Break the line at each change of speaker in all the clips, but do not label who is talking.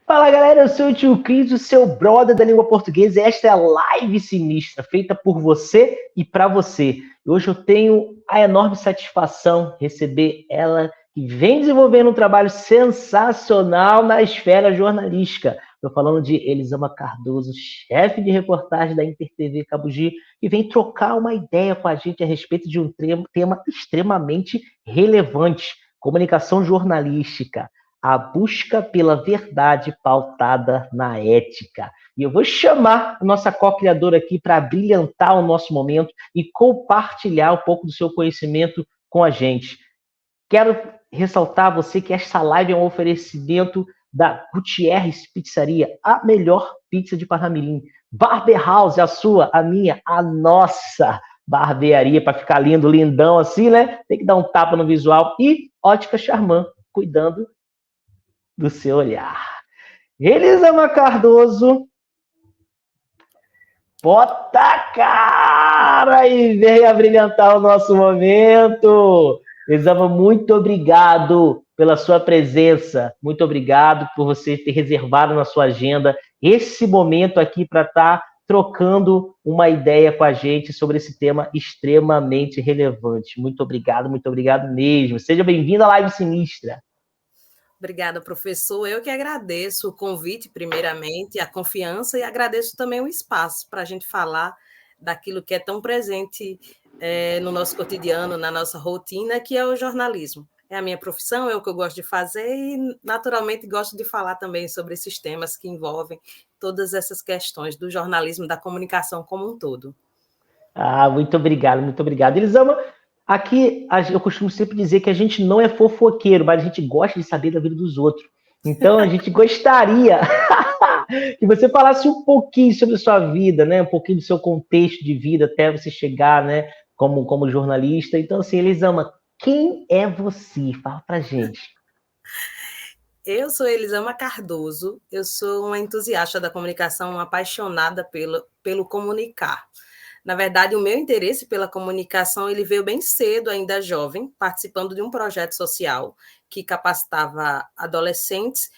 Fala galera, eu sou o tio Cris, o seu brother da língua portuguesa, e esta é a live sinistra, feita por você e para você. E hoje eu tenho a enorme satisfação de receber ela, que vem desenvolvendo um trabalho sensacional na esfera jornalística. Estou falando de Elisama Cardoso, chefe de reportagem da InterTV Cabugi, que vem trocar uma ideia com a gente a respeito de um tema extremamente relevante, comunicação jornalística. A busca pela verdade pautada na ética. E eu vou chamar a nossa co-criadora aqui para brilhantar o nosso momento e compartilhar um pouco do seu conhecimento com a gente. Quero ressaltar a você que esta live é um oferecimento da Gutierrez Pizzaria, a melhor pizza de Parnamirim. Barber House, a sua, a minha, a nossa barbearia, para ficar lindo, lindão assim, né? Tem que dar um tapa no visual. E Ótica Charman, cuidando do seu olhar. Elisama Cardoso, bota a cara e venha brilhantar o nosso momento. Elisama, muito obrigado pela sua presença. Muito obrigado por você ter reservado na sua agenda esse momento aqui para estar trocando uma ideia com a gente sobre esse tema extremamente relevante. Muito obrigado mesmo. Seja bem-vindo à Live Sinistra.
Obrigada, professor. Eu que agradeço o convite, primeiramente, a confiança, e agradeço também o espaço para a gente falar daquilo que é tão presente no nosso cotidiano, na nossa rotina, que é o jornalismo. É a minha profissão, é o que eu gosto de fazer e, naturalmente, gosto de falar também sobre esses temas que envolvem todas essas questões do jornalismo, da comunicação como um todo.
Muito obrigado. Elisama, aqui eu costumo sempre dizer que a gente não é fofoqueiro, mas a gente gosta de saber da vida dos outros. Então, a gente gostaria que você falasse um pouquinho sobre a sua vida, né? Um pouquinho do seu contexto de vida até você chegar, né? Como jornalista. Então, assim, Elisama, quem é você? Fala pra gente.
Eu sou Elisama Cardoso, eu sou uma entusiasta da comunicação, uma apaixonada pelo comunicar. Na verdade, o meu interesse pela comunicação ele veio bem cedo, ainda jovem, participando de um projeto social que capacitava adolescentes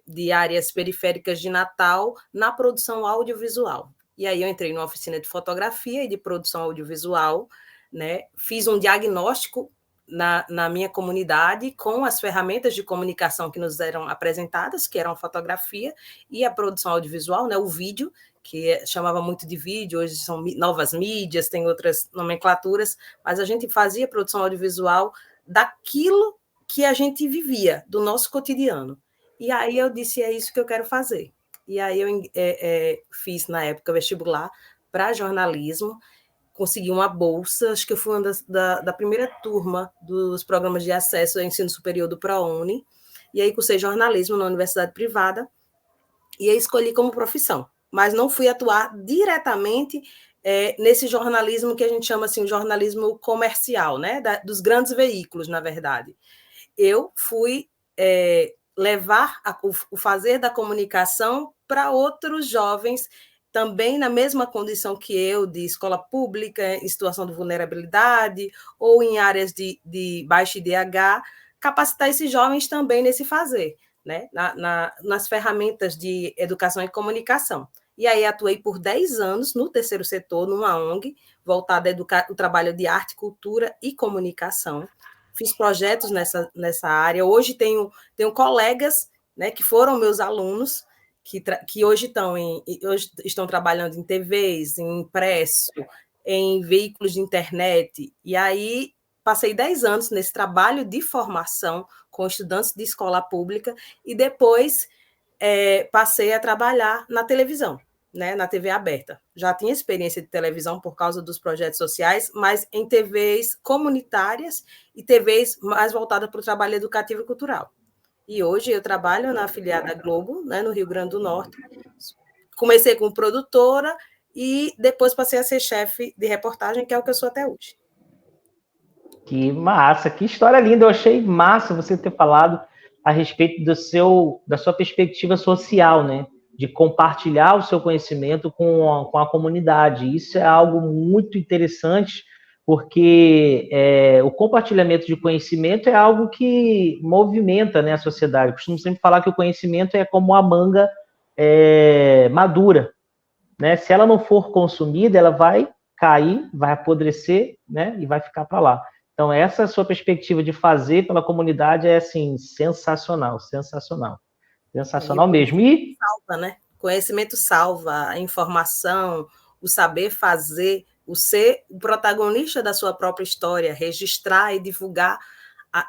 de áreas periféricas de Natal na produção audiovisual. E aí eu entrei numa oficina de fotografia e de produção audiovisual, né? Fiz um diagnóstico na minha comunidade com as ferramentas de comunicação que nos eram apresentadas, que eram a fotografia e a produção audiovisual, né? O vídeo, que chamava muito de vídeo, hoje são novas mídias, tem outras nomenclaturas, mas a gente fazia produção audiovisual daquilo que a gente vivia, do nosso cotidiano. E aí eu disse, é isso que eu quero fazer. E aí eu fiz, na época, vestibular para jornalismo, consegui uma bolsa, acho que eu fui uma da primeira turma dos programas de acesso ao ensino superior do ProUni, e aí cursei jornalismo na universidade privada, e aí escolhi como profissão, mas não fui atuar diretamente nesse jornalismo que a gente chama assim, o jornalismo comercial, né? Dos grandes veículos, na verdade. Eu fui levar o fazer da comunicação para outros jovens, também na mesma condição que eu, de escola pública, em situação de vulnerabilidade, ou em áreas de baixo IDH, capacitar esses jovens também nesse fazer, né? Nas ferramentas de educação e comunicação. E aí atuei por 10 anos no terceiro setor, numa ONG, voltada ao trabalho de arte, cultura e comunicação. Fiz projetos nessa área. Hoje tenho colegas, né, que foram meus alunos, que hoje estão trabalhando em TVs, em impresso, em veículos de internet. E aí passei 10 anos nesse trabalho de formação com estudantes de escola pública e depois passei a trabalhar na televisão, né, na TV aberta. Já tinha experiência de televisão por causa dos projetos sociais, mas em TVs comunitárias e TVs mais voltadas para o trabalho educativo e cultural. E hoje eu trabalho na afiliada Globo, né, no Rio Grande do Norte. Comecei como produtora e depois passei a ser chefe de reportagem, que é o que eu sou até hoje.
Que massa, que história linda. Eu achei massa você ter falado a respeito da sua perspectiva social, né? De compartilhar o seu conhecimento com a comunidade. Isso é algo muito interessante, porque o compartilhamento de conhecimento é algo que movimenta, né, a sociedade. Eu costumo sempre falar que o conhecimento é como uma manga madura, né? Se ela não for consumida, ela vai cair, vai apodrecer, né, e vai ficar para lá. Então, essa sua perspectiva de fazer pela comunidade é, assim, sensacional, sensacional. Sensacional mesmo. E
salva, né? Conhecimento salva, a informação, o saber fazer, o ser o protagonista da sua própria história, registrar e divulgar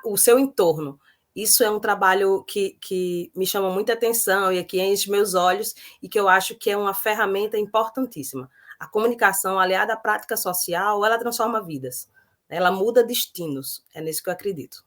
o seu entorno. Isso é um trabalho que me chama muita atenção e aqui enche meus olhos e que eu acho que é uma ferramenta importantíssima. A comunicação, aliada à prática social, ela transforma vidas. Ela muda destinos. É nisso que eu acredito.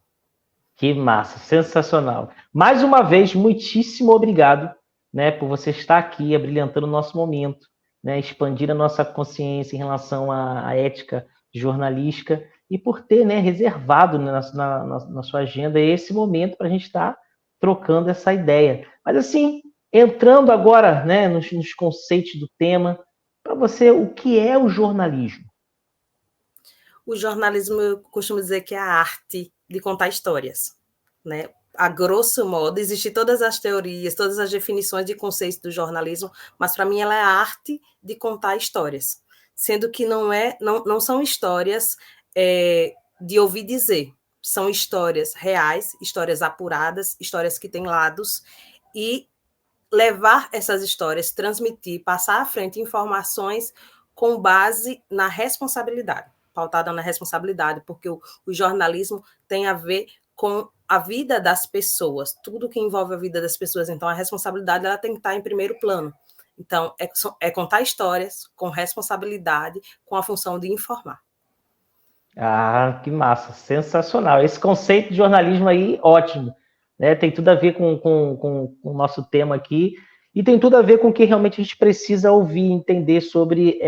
que massa, sensacional. Mais uma vez, muitíssimo obrigado, né, por você estar aqui, abrilhantando o nosso momento, né, expandir a nossa consciência em relação à ética jornalística e por ter, né, reservado na sua agenda esse momento para a gente estar trocando essa ideia. Mas assim, entrando agora, né, nos conceitos do tema, para você, o que é o jornalismo?
O jornalismo, eu costumo dizer que é a arte de contar histórias, né? A grosso modo, existem todas as teorias, todas as definições de conceitos do jornalismo, mas para mim ela é a arte de contar histórias, sendo que não são histórias de ouvir dizer, são histórias reais, histórias apuradas, histórias que têm lados, e levar essas histórias, transmitir, passar à frente informações com base na responsabilidade, pautada na responsabilidade, porque o jornalismo tem a ver com a vida das pessoas, tudo que envolve a vida das pessoas. Então, a responsabilidade ela tem que estar em primeiro plano. Então, é contar histórias com responsabilidade, com a função de informar.
Ah, que massa, sensacional. Esse conceito de jornalismo aí, ótimo. Né? Tem tudo a ver com o nosso tema aqui e tem tudo a ver com o que realmente a gente precisa ouvir, entender sobre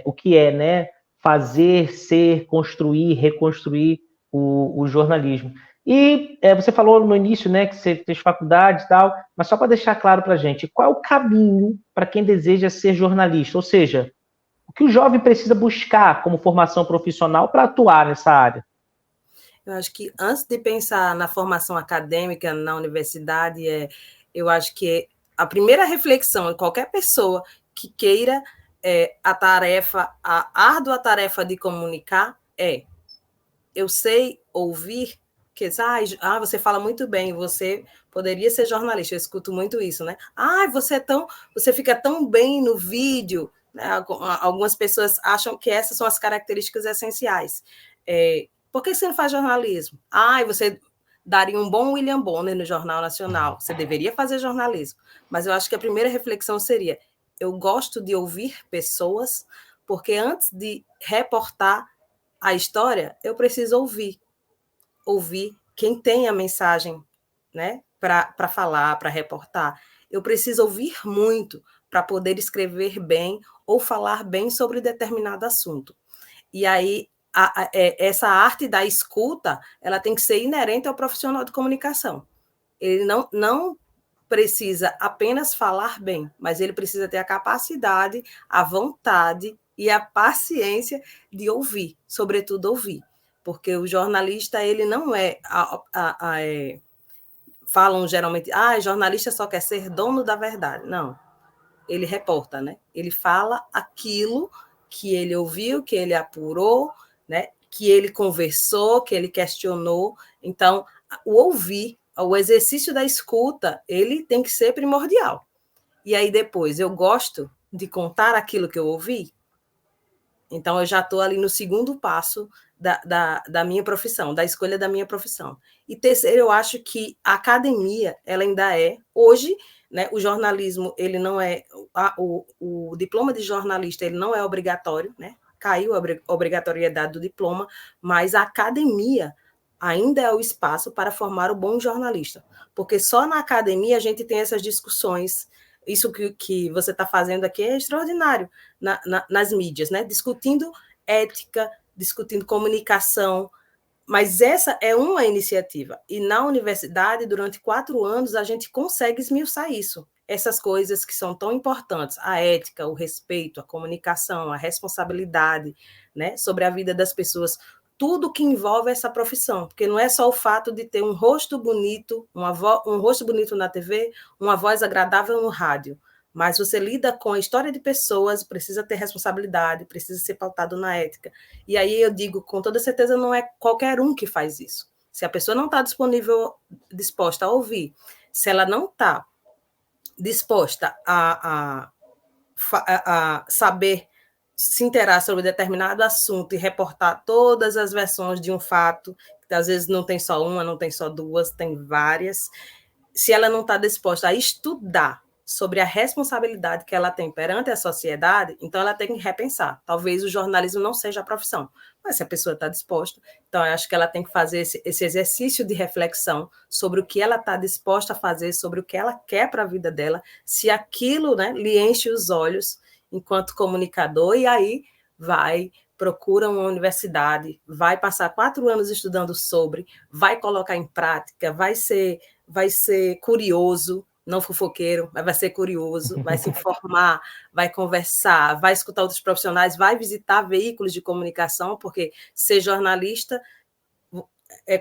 o que é, né? Fazer, ser, construir, reconstruir o jornalismo. E você falou no início, né, que você fez faculdade e tal, mas só para deixar claro para a gente, qual é o caminho para quem deseja ser jornalista? Ou seja, o que o jovem precisa buscar como formação profissional para atuar nessa área?
Eu acho que antes de pensar na formação acadêmica na universidade, eu acho que a primeira reflexão de qualquer pessoa que queira a árdua tarefa de comunicar eu sei ouvir, que você fala muito bem, você poderia ser jornalista, eu escuto muito isso, né? Você fica tão bem no vídeo, né? Algumas pessoas acham que essas são as características essenciais. Por que você não faz jornalismo? Você daria um bom William Bonner no Jornal Nacional, você deveria fazer jornalismo. Mas eu acho que a primeira reflexão seria, eu gosto de ouvir pessoas, porque antes de reportar a história, eu preciso ouvir quem tem a mensagem, né, para falar, para reportar. Eu preciso ouvir muito para poder escrever bem ou falar bem sobre determinado assunto. E aí, essa arte da escuta, ela tem que ser inerente ao profissional de comunicação. Ele não precisa apenas falar bem, mas ele precisa ter a capacidade, a vontade e a paciência de ouvir, sobretudo ouvir, porque o jornalista ele não falam geralmente, jornalista só quer ser dono da verdade. Não, ele reporta, né? Ele fala aquilo que ele ouviu, que ele apurou, né? Que ele conversou, que ele questionou. Então, o ouvir, o exercício da escuta, ele tem que ser primordial. E aí depois, eu gosto de contar aquilo que eu ouvi, então eu já estou ali no segundo passo da minha profissão, da escolha da minha profissão. E terceiro, eu acho que a academia, ela ainda hoje, né, o jornalismo, ele não o diploma de jornalista, ele não é obrigatório, né? Caiu a obrigatoriedade do diploma, mas a academia ainda é o espaço para formar o bom jornalista, porque só na academia a gente tem essas discussões. Isso que você está fazendo aqui é extraordinário nas mídias, né? Discutindo ética, discutindo comunicação, mas essa é uma iniciativa. E na universidade, durante 4 anos, a gente consegue esmiuçar isso. essas coisas que são tão importantes, a ética, o respeito, a comunicação, a responsabilidade, né, sobre a vida das pessoas, tudo que envolve essa profissão, porque não é só o fato de ter um rosto bonito, um rosto bonito na TV, uma voz agradável no rádio, mas você lida com a história de pessoas, precisa ter responsabilidade, precisa ser pautado na ética. E aí eu digo, com toda certeza, não é qualquer um que faz isso. Se a pessoa não está disposta a ouvir, se ela não está disposta a saber se interar sobre determinado assunto e reportar todas as versões de um fato, que às vezes não tem só uma, não tem só duas, tem várias. Se ela não está disposta a estudar sobre a responsabilidade que ela tem perante a sociedade, então ela tem que repensar. Talvez o jornalismo não seja a profissão, mas se a pessoa está disposta, então eu acho que ela tem que fazer esse exercício de reflexão sobre o que ela está disposta a fazer, sobre o que ela quer para a vida dela, se aquilo, né, lhe enche os olhos enquanto comunicador, e aí procura uma universidade, vai passar 4 anos estudando sobre, vai colocar em prática, vai ser curioso, não fofoqueiro, mas vai ser curioso, vai se informar, vai conversar, vai escutar outros profissionais, vai visitar veículos de comunicação, porque ser jornalista,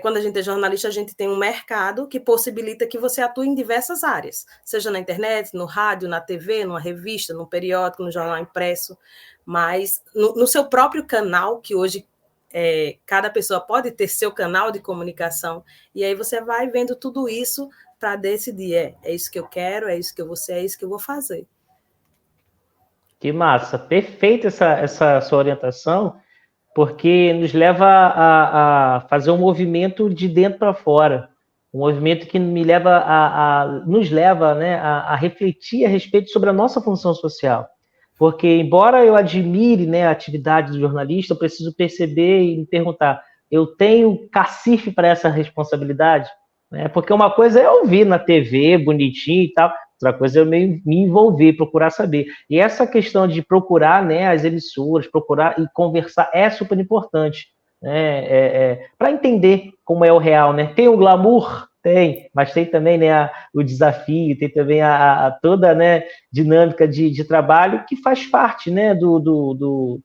quando a gente é jornalista, a gente tem um mercado que possibilita que você atue em diversas áreas, seja na internet, no rádio, na TV, numa revista, no periódico, no jornal impresso, mas no seu próprio canal, que hoje cada pessoa pode ter seu canal de comunicação, e aí você vai vendo tudo isso para decidir, é isso que eu quero, é isso que eu vou ser, é isso que eu vou fazer.
Que massa, perfeita essa sua orientação, porque nos leva a fazer um movimento de dentro para fora, um movimento que nos leva, né, a refletir a respeito sobre a nossa função social. Porque, embora eu admire, né, a atividade do jornalista, eu preciso perceber e me perguntar, eu tenho cacife para essa responsabilidade? Porque uma coisa é ouvir na TV, bonitinho e tal, outra coisa é eu me envolver, procurar saber. E essa questão de procurar, né, as emissoras, procurar e conversar é super importante, né, para entender como é o real, né? Tem o glamour? Tem, mas tem também, né, o desafio, tem também toda, né, dinâmica de trabalho que faz parte, né, do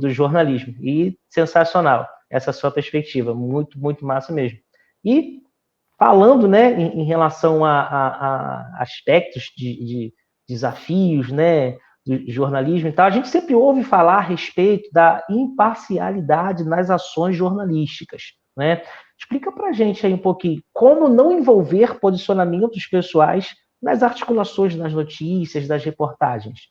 jornalismo. E sensacional essa sua perspectiva, muito, muito massa mesmo. E falando, né, em relação a aspectos de desafios, né, do jornalismo e tal, a gente sempre ouve falar a respeito da imparcialidade nas ações jornalísticas, né? Explica para a gente aí um pouquinho como não envolver posicionamentos pessoais nas articulações das notícias, das reportagens.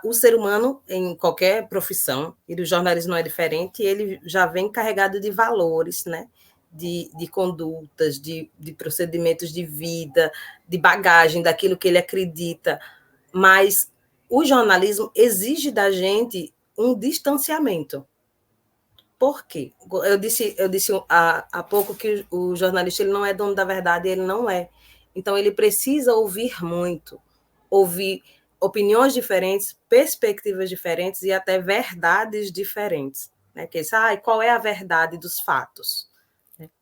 O ser humano, em qualquer profissão, e do jornalismo não é diferente, ele já vem carregado de valores, né? De condutas, de procedimentos de vida, de bagagem, daquilo que ele acredita. Mas o jornalismo exige da gente um distanciamento. Por quê? Eu disse há pouco que o jornalista ele não é dono da verdade, ele não é. Então, ele precisa ouvir muito, ouvir opiniões diferentes, perspectivas diferentes e até verdades diferentes. Né? Que qual é a verdade dos fatos?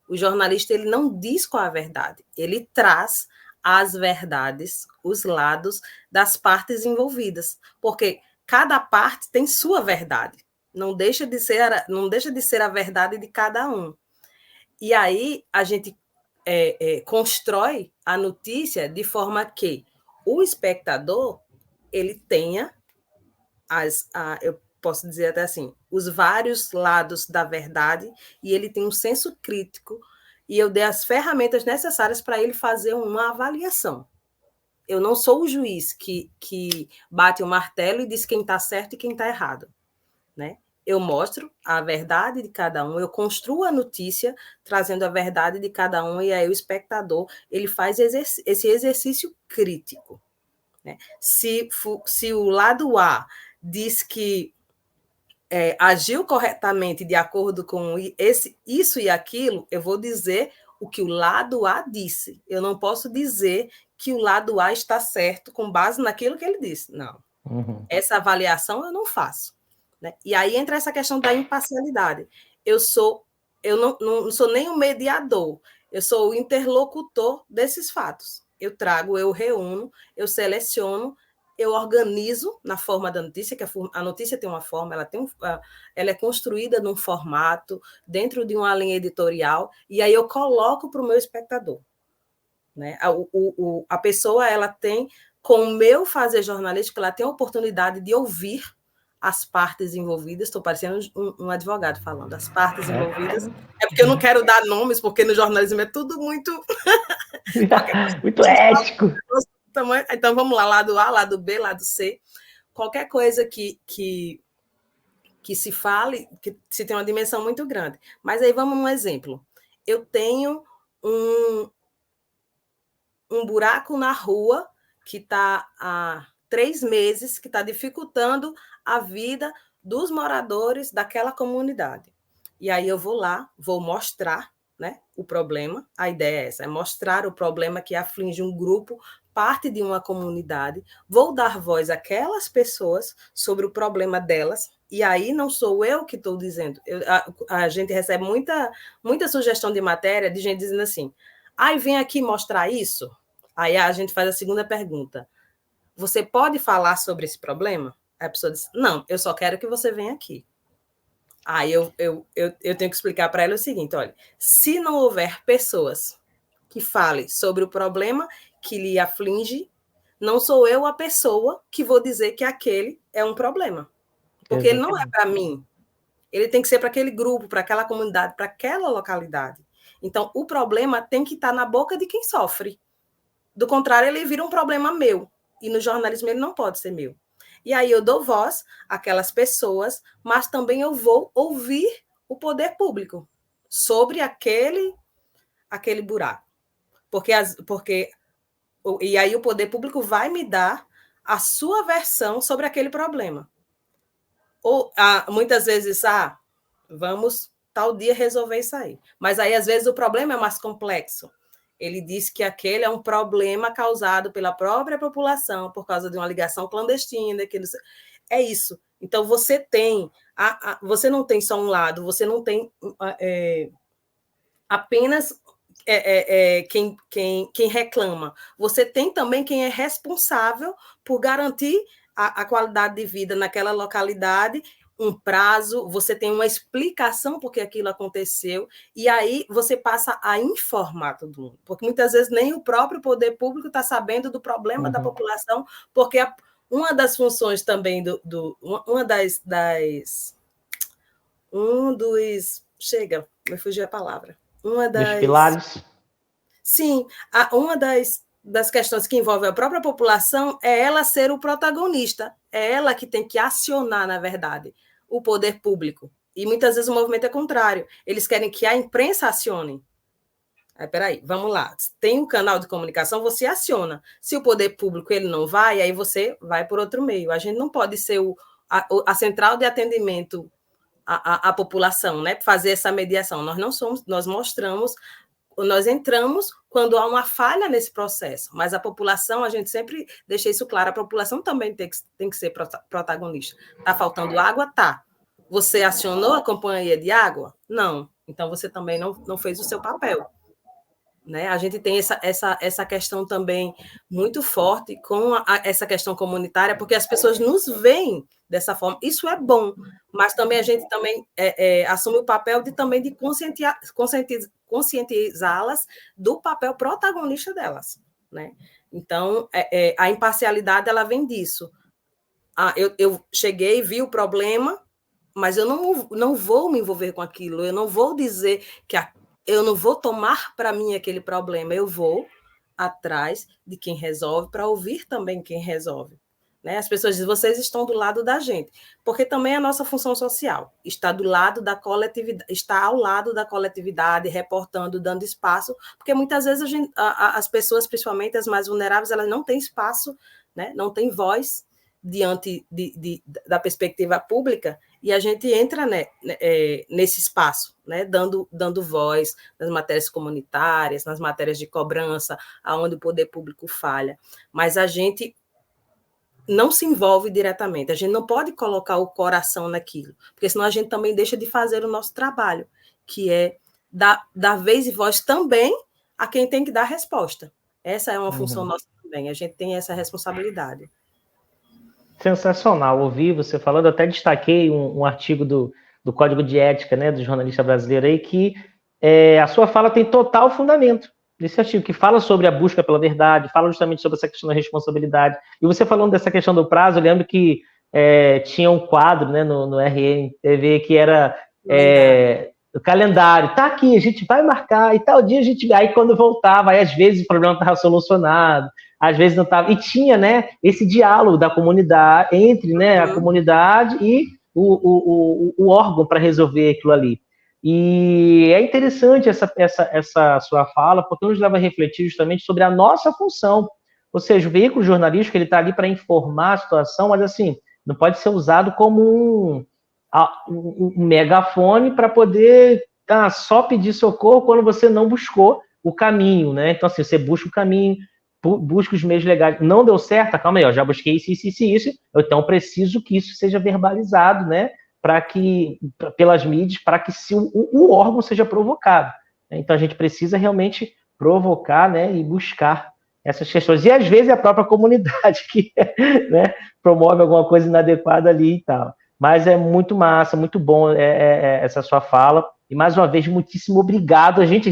O jornalista ele não diz qual é a verdade, ele traz as verdades, os lados das partes envolvidas, porque cada parte tem sua verdade, não deixa de ser a verdade de cada um. E aí a gente constrói a notícia de forma que o espectador ele tenha eu posso dizer até assim, os vários lados da verdade, e ele tem um senso crítico, e eu dei as ferramentas necessárias para ele fazer uma avaliação. Eu não sou o juiz que bate o martelo e diz quem está certo e quem está errado. Né? Eu mostro a verdade de cada um, eu construo a notícia trazendo a verdade de cada um, e aí o espectador ele faz esse exercício crítico. Né? Se o lado A diz que agiu corretamente de acordo com isso e aquilo, eu vou dizer o que o lado A disse. Eu não posso dizer que o lado A está certo com base naquilo que ele disse. Não. Uhum. Essa avaliação eu não faço. Né? E aí entra essa questão da imparcialidade. Eu não sou nem o mediador, eu sou o interlocutor desses fatos. eu trago, eu reúno, eu seleciono, eu organizo na forma da notícia, que a notícia tem uma forma, ela é construída num formato, dentro de uma linha editorial, e aí eu coloco para o meu espectador. Né? A pessoa, ela tem, com o meu fazer jornalístico, ela tem a oportunidade de ouvir as partes envolvidas. Estou parecendo um advogado falando, as partes envolvidas. É porque eu não quero dar nomes, porque no jornalismo é tudo muito...
muito ético.
Então, vamos lá, lado A, lado B, lado C. Qualquer coisa que se fale, que se tem uma dimensão muito grande. Mas aí vamos um exemplo. Eu tenho um buraco na rua que está há 3 meses, que está dificultando a vida dos moradores daquela comunidade. E aí eu vou lá, vou mostrar, né, o problema. A ideia é essa, é mostrar o problema que aflige um grupo, parte de uma comunidade. Vou dar voz àquelas pessoas sobre o problema delas. E aí não sou eu que estou dizendo. A gente recebe muita sugestão de matéria de gente dizendo assim: aí vem aqui mostrar isso. Aí a gente faz a segunda pergunta: você pode falar sobre esse problema? Aí a pessoa diz: não, eu só quero que você venha aqui. Aí eu tenho que explicar para ela o seguinte: olha, se não houver pessoas que falem sobre o problema que lhe aflige, não sou eu a pessoa que vou dizer que aquele é um problema. Porque ele não é para mim. Ele tem que ser para aquele grupo, para aquela comunidade, para aquela localidade. Então, o problema tem que estar na boca de quem sofre. Do contrário, ele vira um problema meu. E no jornalismo ele não pode ser meu. E aí eu dou voz àquelas pessoas, mas também eu vou ouvir o poder público sobre aquele buraco. E aí o poder público vai me dar a sua versão sobre aquele problema. Ou muitas vezes, vamos tal dia resolver isso aí. Mas aí, às vezes, o problema é mais complexo. Ele diz que aquele é um problema causado pela própria população, por causa de uma ligação clandestina. É isso. Então, você tem... você não tem só um lado, você não tem apenas quem reclama. Você tem também quem é responsável por garantir a qualidade de vida naquela localidade, um prazo, você tem uma explicação porque aquilo aconteceu, e aí você passa a informar todo mundo, porque muitas vezes nem o próprio poder público está sabendo do problema da população, porque uma das funções também chega, me fugiu a palavra.
Dos pilares?
Sim, uma das questões que envolve a própria população é ela ser o protagonista, é ela que tem que acionar, na verdade, o poder público. E muitas vezes o movimento é contrário, eles querem que a imprensa acione. Peraí, vamos lá, tem um canal de comunicação, você aciona. Se o poder público ele não vai, aí você vai por outro meio. A gente não pode ser a central de atendimento à população, né? Fazer essa mediação. Nós não somos, nós entramos quando há uma falha nesse processo, mas a população, a gente sempre deixa isso claro, a população também tem que ser protagonista. Está faltando água? Tá. Você acionou a companhia de água? Não. Então, você também não fez o seu papel. Né? A gente tem essa questão também muito forte com essa questão comunitária, porque as pessoas nos veem dessa forma. Isso é bom, mas também a gente também assume o papel de conscientizá-las do papel protagonista delas. Né? Então, a imparcialidade ela vem disso. Eu cheguei, vi o problema, mas eu não vou me envolver com aquilo, eu não vou dizer que eu não vou tomar para mim aquele problema, eu vou atrás de quem resolve, para ouvir também quem resolve. Né? As pessoas dizem, vocês estão do lado da gente, porque também é a nossa função social, está do lado da coletividade, está ao lado da coletividade, reportando, dando espaço, porque muitas vezes as pessoas, principalmente as mais vulneráveis, elas não têm espaço, né? Não têm voz diante da perspectiva pública, e a gente entra, né, nesse espaço, né, dando voz nas matérias comunitárias, nas matérias de cobrança, aonde o poder público falha, mas a gente não se envolve diretamente, a gente não pode colocar o coração naquilo, porque senão a gente também deixa de fazer o nosso trabalho, que é dar vez e voz também a quem tem que dar resposta. Essa é uma função nossa também, a gente tem essa responsabilidade.
Sensacional, ouvi você falando, até destaquei um artigo do Código de Ética, né, do jornalista brasileiro aí, que a sua fala tem total fundamento nesse artigo, que fala sobre a busca pela verdade, fala justamente sobre essa questão da responsabilidade. E você falando dessa questão do prazo, eu lembro que tinha um quadro, né, no RN-TV que era o calendário. Tá aqui, a gente vai marcar, e tal dia a gente... Aí quando voltava, aí às vezes o problema estava solucionado, às vezes não estava. E tinha, né, esse diálogo da comunidade, entre, né, a comunidade e o órgão para resolver aquilo ali. E é interessante essa sua fala, porque nos leva a refletir justamente sobre a nossa função. Ou seja, o veículo jornalístico ele está ali para informar a situação, mas assim, não pode ser usado como um megafone para poder só pedir socorro quando você não buscou o caminho, né? Então, assim, você busca o caminho, busca os meios legais. Não deu certo? Calma aí, ó, já busquei isso. Então, preciso que isso seja verbalizado, né? Pelas mídias, para que o órgão seja provocado. Então, a gente precisa realmente provocar, né? E buscar essas questões. E, às vezes, é a própria comunidade que, né, promove alguma coisa inadequada ali e tal. Mas é muito massa, muito bom essa sua fala. E, mais uma vez, muitíssimo obrigado. A gente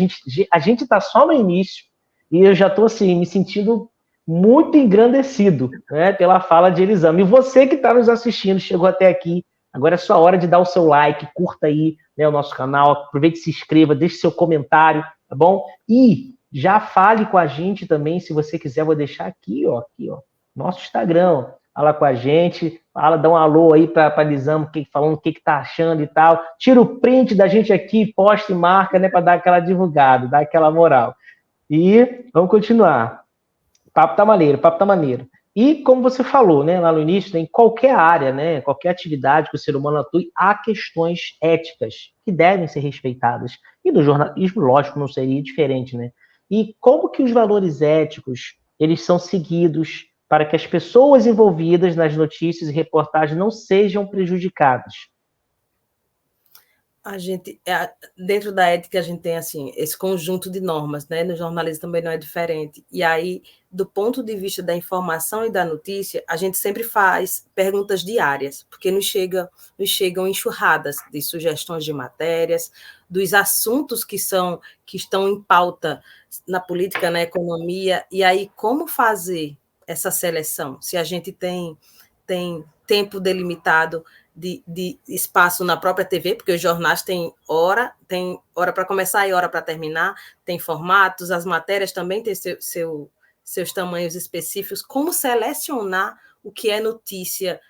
está só no início e eu já estou assim, me sentindo muito engrandecido, né, pela fala de Elisama. E você que está nos assistindo, chegou até aqui, agora é sua hora de dar o seu like, curta aí, né, o nosso canal, aproveite e se inscreva, deixe seu comentário, tá bom? E já fale com a gente também, se você quiser, vou deixar aqui, ó, nosso Instagram, fala com a gente, dá um alô aí para Elisama, falando o que tá achando e tal. Tira o print da gente aqui, posta e marca, né, para dar aquela divulgada, dar aquela moral. E vamos continuar. O papo tá maneiro. E como você falou, né, lá no início, né, em qualquer área, né, qualquer atividade que o ser humano atue, há questões éticas que devem ser respeitadas. E no jornalismo, lógico, não seria diferente, né? E como que os valores éticos, eles são seguidos para que as pessoas envolvidas nas notícias e reportagens não sejam prejudicadas?
A gente, dentro da ética, a gente tem assim esse conjunto de normas, né? No jornalismo também não é diferente. E aí, do ponto de vista da informação e da notícia, a gente sempre faz perguntas diárias, porque nos chegam enxurradas de sugestões de matérias, dos assuntos que estão em pauta na política, na economia. E aí, como fazer essa seleção? Se a gente tem tempo delimitado de espaço na própria TV, porque os jornais têm hora para começar e hora para terminar, tem formatos, as matérias também têm seus tamanhos específicos. Como selecionar o que é notícia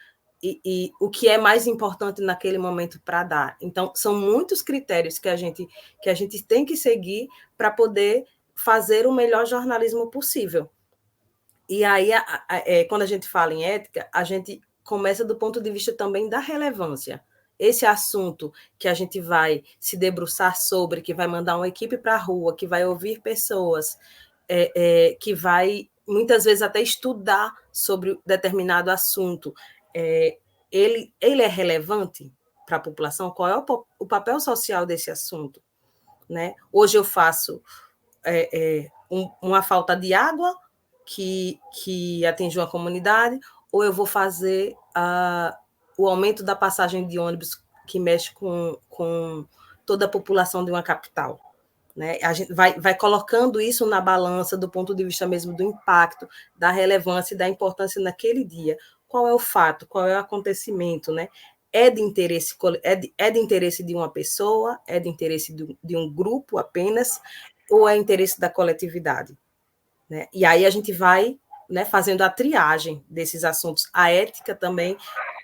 e o que é mais importante naquele momento para dar? Então, são muitos critérios que a gente tem que seguir para poder fazer o melhor jornalismo possível. E aí, quando a gente fala em ética, a gente começa do ponto de vista também da relevância. Esse assunto que a gente vai se debruçar sobre, que vai mandar uma equipe para a rua, que vai ouvir pessoas, que vai muitas vezes até estudar sobre determinado assunto, ele é relevante para a população? Qual é o papel social desse assunto? Né? Hoje eu faço uma falta de água que atingiu a comunidade, ou eu vou fazer o aumento da passagem de ônibus que mexe com toda a população de uma capital. Né? A gente vai colocando isso na balança do ponto de vista mesmo do impacto, da relevância e da importância naquele dia. Qual é o fato, qual é o acontecimento, né? É de interesse de uma pessoa, é de interesse de um grupo apenas, ou é interesse da coletividade? Né? E aí a gente vai, né, fazendo a triagem desses assuntos. A ética também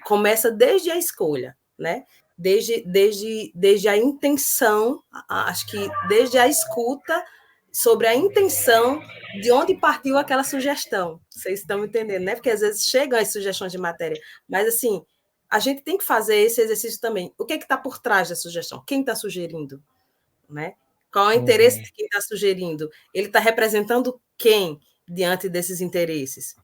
começa desde a escolha, né? Desde a intenção, acho que desde a escuta sobre a intenção de onde partiu aquela sugestão. Vocês estão entendendo, né? Porque às vezes chegam as sugestões de matéria, mas assim, a gente tem que fazer esse exercício também. O que está por trás da sugestão? Quem está sugerindo? Né? Qual é o interesse de quem está sugerindo? Ele está representando quem diante desses interesses?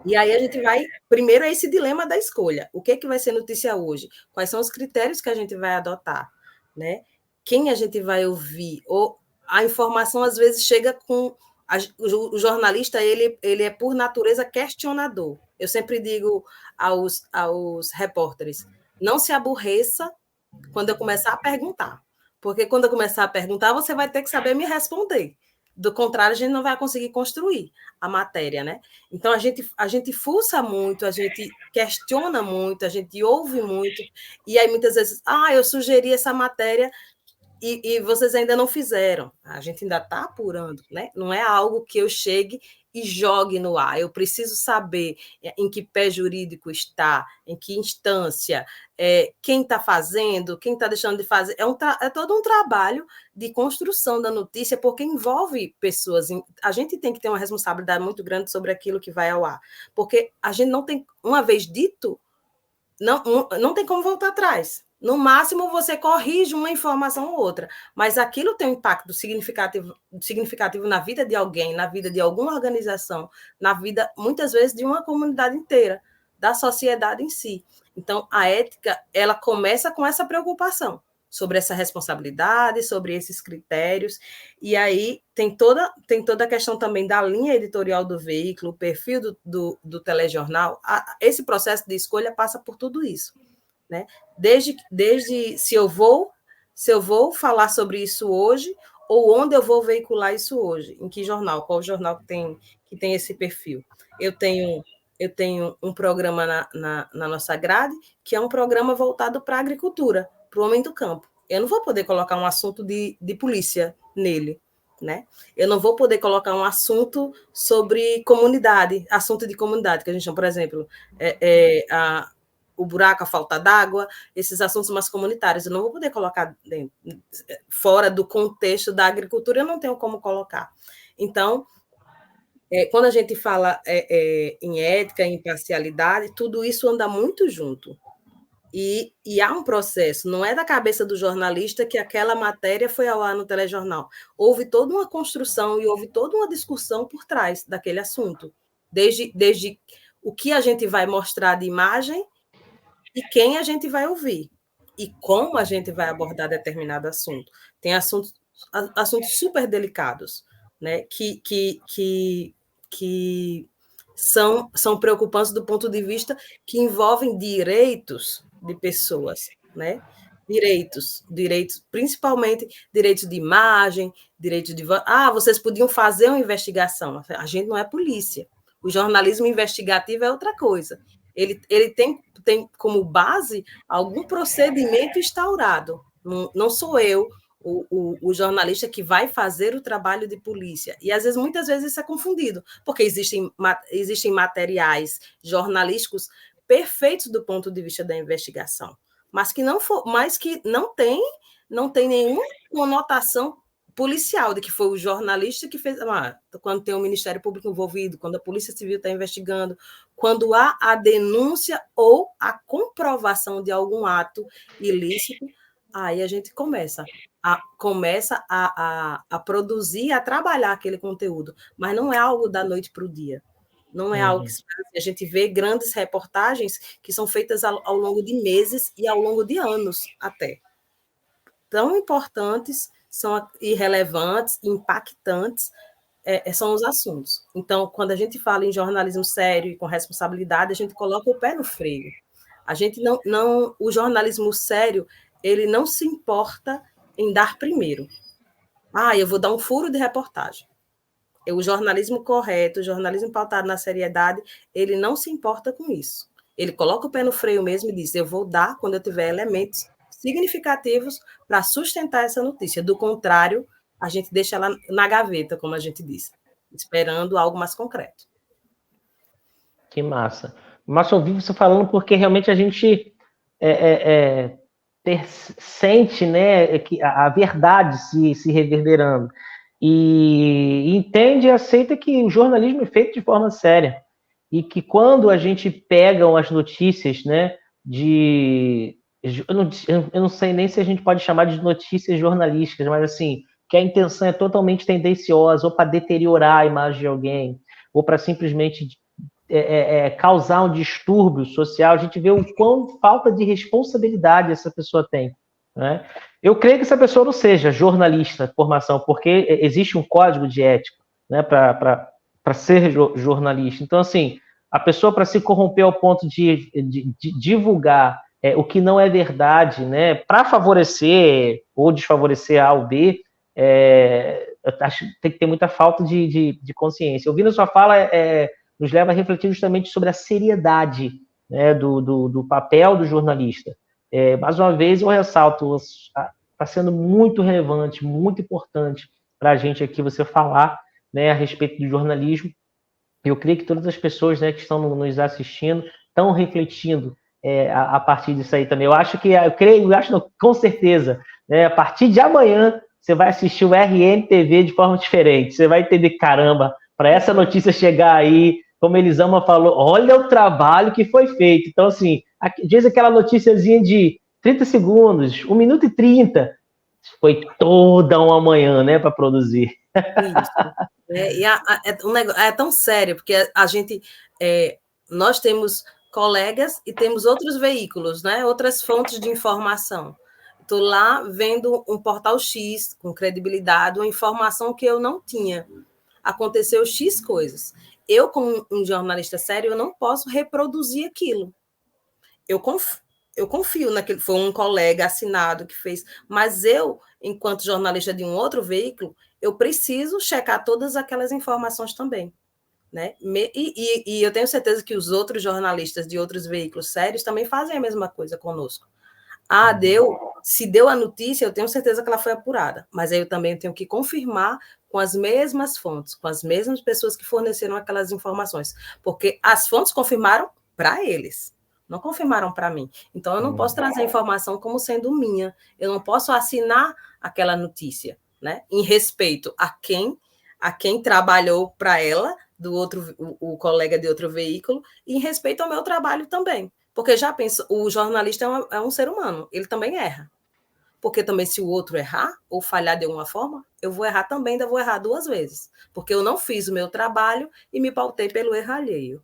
E aí a gente vai, primeiro, é esse dilema da escolha. O que vai ser notícia hoje? Quais são os critérios que a gente vai adotar? Né? Quem a gente vai ouvir? Ou a informação, às vezes, chega com O jornalista, ele é, por natureza, questionador. Eu sempre digo aos repórteres, não se aborreça quando eu começar a perguntar. Porque quando eu começar a perguntar, você vai ter que saber me responder. Do contrário, a gente não vai conseguir construir a matéria, né? Então, a gente fuça muito, a gente questiona muito, a gente ouve muito, e aí muitas vezes, eu sugeri essa matéria e vocês ainda não fizeram. A gente ainda está apurando, né? Não é algo que eu chegue e jogue no ar. Eu preciso saber em que pé jurídico está, em que instância, quem está fazendo, quem está deixando de fazer. É todo um trabalho de construção da notícia, porque envolve pessoas. A gente tem que ter uma responsabilidade muito grande sobre aquilo que vai ao ar, porque a gente não tem, uma vez dito, não tem como voltar atrás. No máximo, você corrige uma informação ou outra, mas aquilo tem um impacto significativo na vida de alguém, na vida de alguma organização, na vida, muitas vezes, de uma comunidade inteira, da sociedade em si. Então, a ética, ela começa com essa preocupação sobre essa responsabilidade, sobre esses critérios, e aí tem toda a questão também da linha editorial do veículo, o perfil do telejornal. Esse processo de escolha passa por tudo isso, né? Desde se eu vou falar sobre isso hoje, ou onde eu vou veicular isso hoje, em que jornal, qual jornal que tem esse perfil. Eu tenho um programa na nossa grade, que é um programa voltado para a agricultura, para o homem do campo. Eu não vou poder colocar um assunto de polícia nele, né? Eu não vou poder colocar um assunto sobre comunidade, assunto de comunidade, que a gente chama, por exemplo, o buraco, a falta d'água, esses assuntos mais comunitários. Eu não vou poder colocar fora do contexto da agricultura, eu não tenho como colocar. Então, quando a gente fala em ética, em imparcialidade, tudo isso anda muito junto. E há um processo, não é da cabeça do jornalista que aquela matéria foi ao ar no telejornal. Houve toda uma construção e houve toda uma discussão por trás daquele assunto. Desde o que a gente vai mostrar de imagem e quem a gente vai ouvir. E como a gente vai abordar determinado assunto. Tem assuntos super delicados, né, que são preocupantes do ponto de vista que envolvem direitos de pessoas, né? Direitos, principalmente direitos de imagem, direitos de... vocês podiam fazer uma investigação. A gente não é polícia. O jornalismo investigativo é outra coisa. Ele tem como base algum procedimento instaurado. Não sou eu, o jornalista, que vai fazer o trabalho de polícia. E, às vezes, muitas vezes, isso é confundido, porque existem materiais jornalísticos perfeitos do ponto de vista da investigação, mas que não tem nenhuma conotação policial, de que foi o jornalista que fez... quando tem o Ministério Público envolvido, quando a Polícia Civil está investigando, quando há a denúncia ou a comprovação de algum ato ilícito, aí a gente começa a produzir, a trabalhar aquele conteúdo, mas não é algo da noite para o dia. Não é algo que a gente vê grandes reportagens que são feitas ao longo de meses e ao longo de anos até. Tão importantes, são irrelevantes, impactantes, são os assuntos. Então, quando a gente fala em jornalismo sério e com responsabilidade, a gente coloca o pé no freio. A gente o jornalismo sério, ele não se importa em dar primeiro. Eu vou dar um furo de reportagem. O jornalismo correto, o jornalismo pautado na seriedade, ele não se importa com isso. Ele coloca o pé no freio mesmo e diz: eu vou dar quando eu tiver elementos significativos para sustentar essa notícia. Do contrário, a gente deixa ela na gaveta, como a gente diz, esperando algo mais concreto.
Que massa. Massa ouvir você falando, porque realmente a gente sente, né, que a verdade se reverberando. E entende e aceita que o jornalismo é feito de forma séria. E que quando a gente pega as notícias, né, eu não sei nem se a gente pode chamar de notícias jornalísticas, mas assim, que a intenção é totalmente tendenciosa, ou para deteriorar a imagem de alguém, ou para simplesmente causar um distúrbio social, a gente vê o quão falta de responsabilidade essa pessoa tem, né? Eu creio que essa pessoa não seja jornalista de formação, porque existe um código de ética, né, para ser jornalista. Então, assim, a pessoa, para se corromper ao ponto de divulgar o que não é verdade, né, para favorecer ou desfavorecer A ou B, eu acho que tem que ter muita falta de consciência. Ouvindo a sua fala, nos leva a refletir justamente sobre a seriedade, né, do papel do jornalista. Mais uma vez, eu ressalto, está sendo muito relevante, muito importante para a gente aqui você falar, né, a respeito do jornalismo. Eu creio que todas as pessoas, né, que estão nos assistindo estão refletindo a partir disso aí também. Eu acho que, com certeza, né, a partir de amanhã você vai assistir o RNTV de forma diferente. Você vai entender, caramba, para essa notícia chegar aí, como Elisama falou, olha o trabalho que foi feito. Então, assim, diz aquela noticiazinha de 30 segundos, 1 minuto e 30, foi toda uma manhã, né, para produzir.
Isso. É tão sério, porque a gente, nós temos colegas e temos outros veículos, né, outras fontes de informação. Estou lá vendo um portal X com credibilidade, uma informação que eu não tinha. Aconteceu X coisas. Eu, como um jornalista sério, eu não posso reproduzir aquilo. Eu confio naquele, foi um colega assinado que fez, mas eu, enquanto jornalista de um outro veículo, eu preciso checar todas aquelas informações também. Né? E eu tenho certeza que os outros jornalistas de outros veículos sérios também fazem a mesma coisa conosco. Se deu a notícia, eu tenho certeza que ela foi apurada, mas aí eu também tenho que confirmar com as mesmas fontes, com as mesmas pessoas que forneceram aquelas informações, porque as fontes confirmaram para eles, não confirmaram para mim. Então, eu não posso trazer a informação como sendo minha, eu não posso assinar aquela notícia, né? Em respeito a quem trabalhou para ela, o colega de outro veículo, e em respeito ao meu trabalho também. Porque já pensa, o jornalista é um ser humano, ele também erra. Porque também, se o outro errar ou falhar de alguma forma, eu vou errar também, ainda vou errar 2 vezes. Porque eu não fiz o meu trabalho e me pautei pelo erro alheio.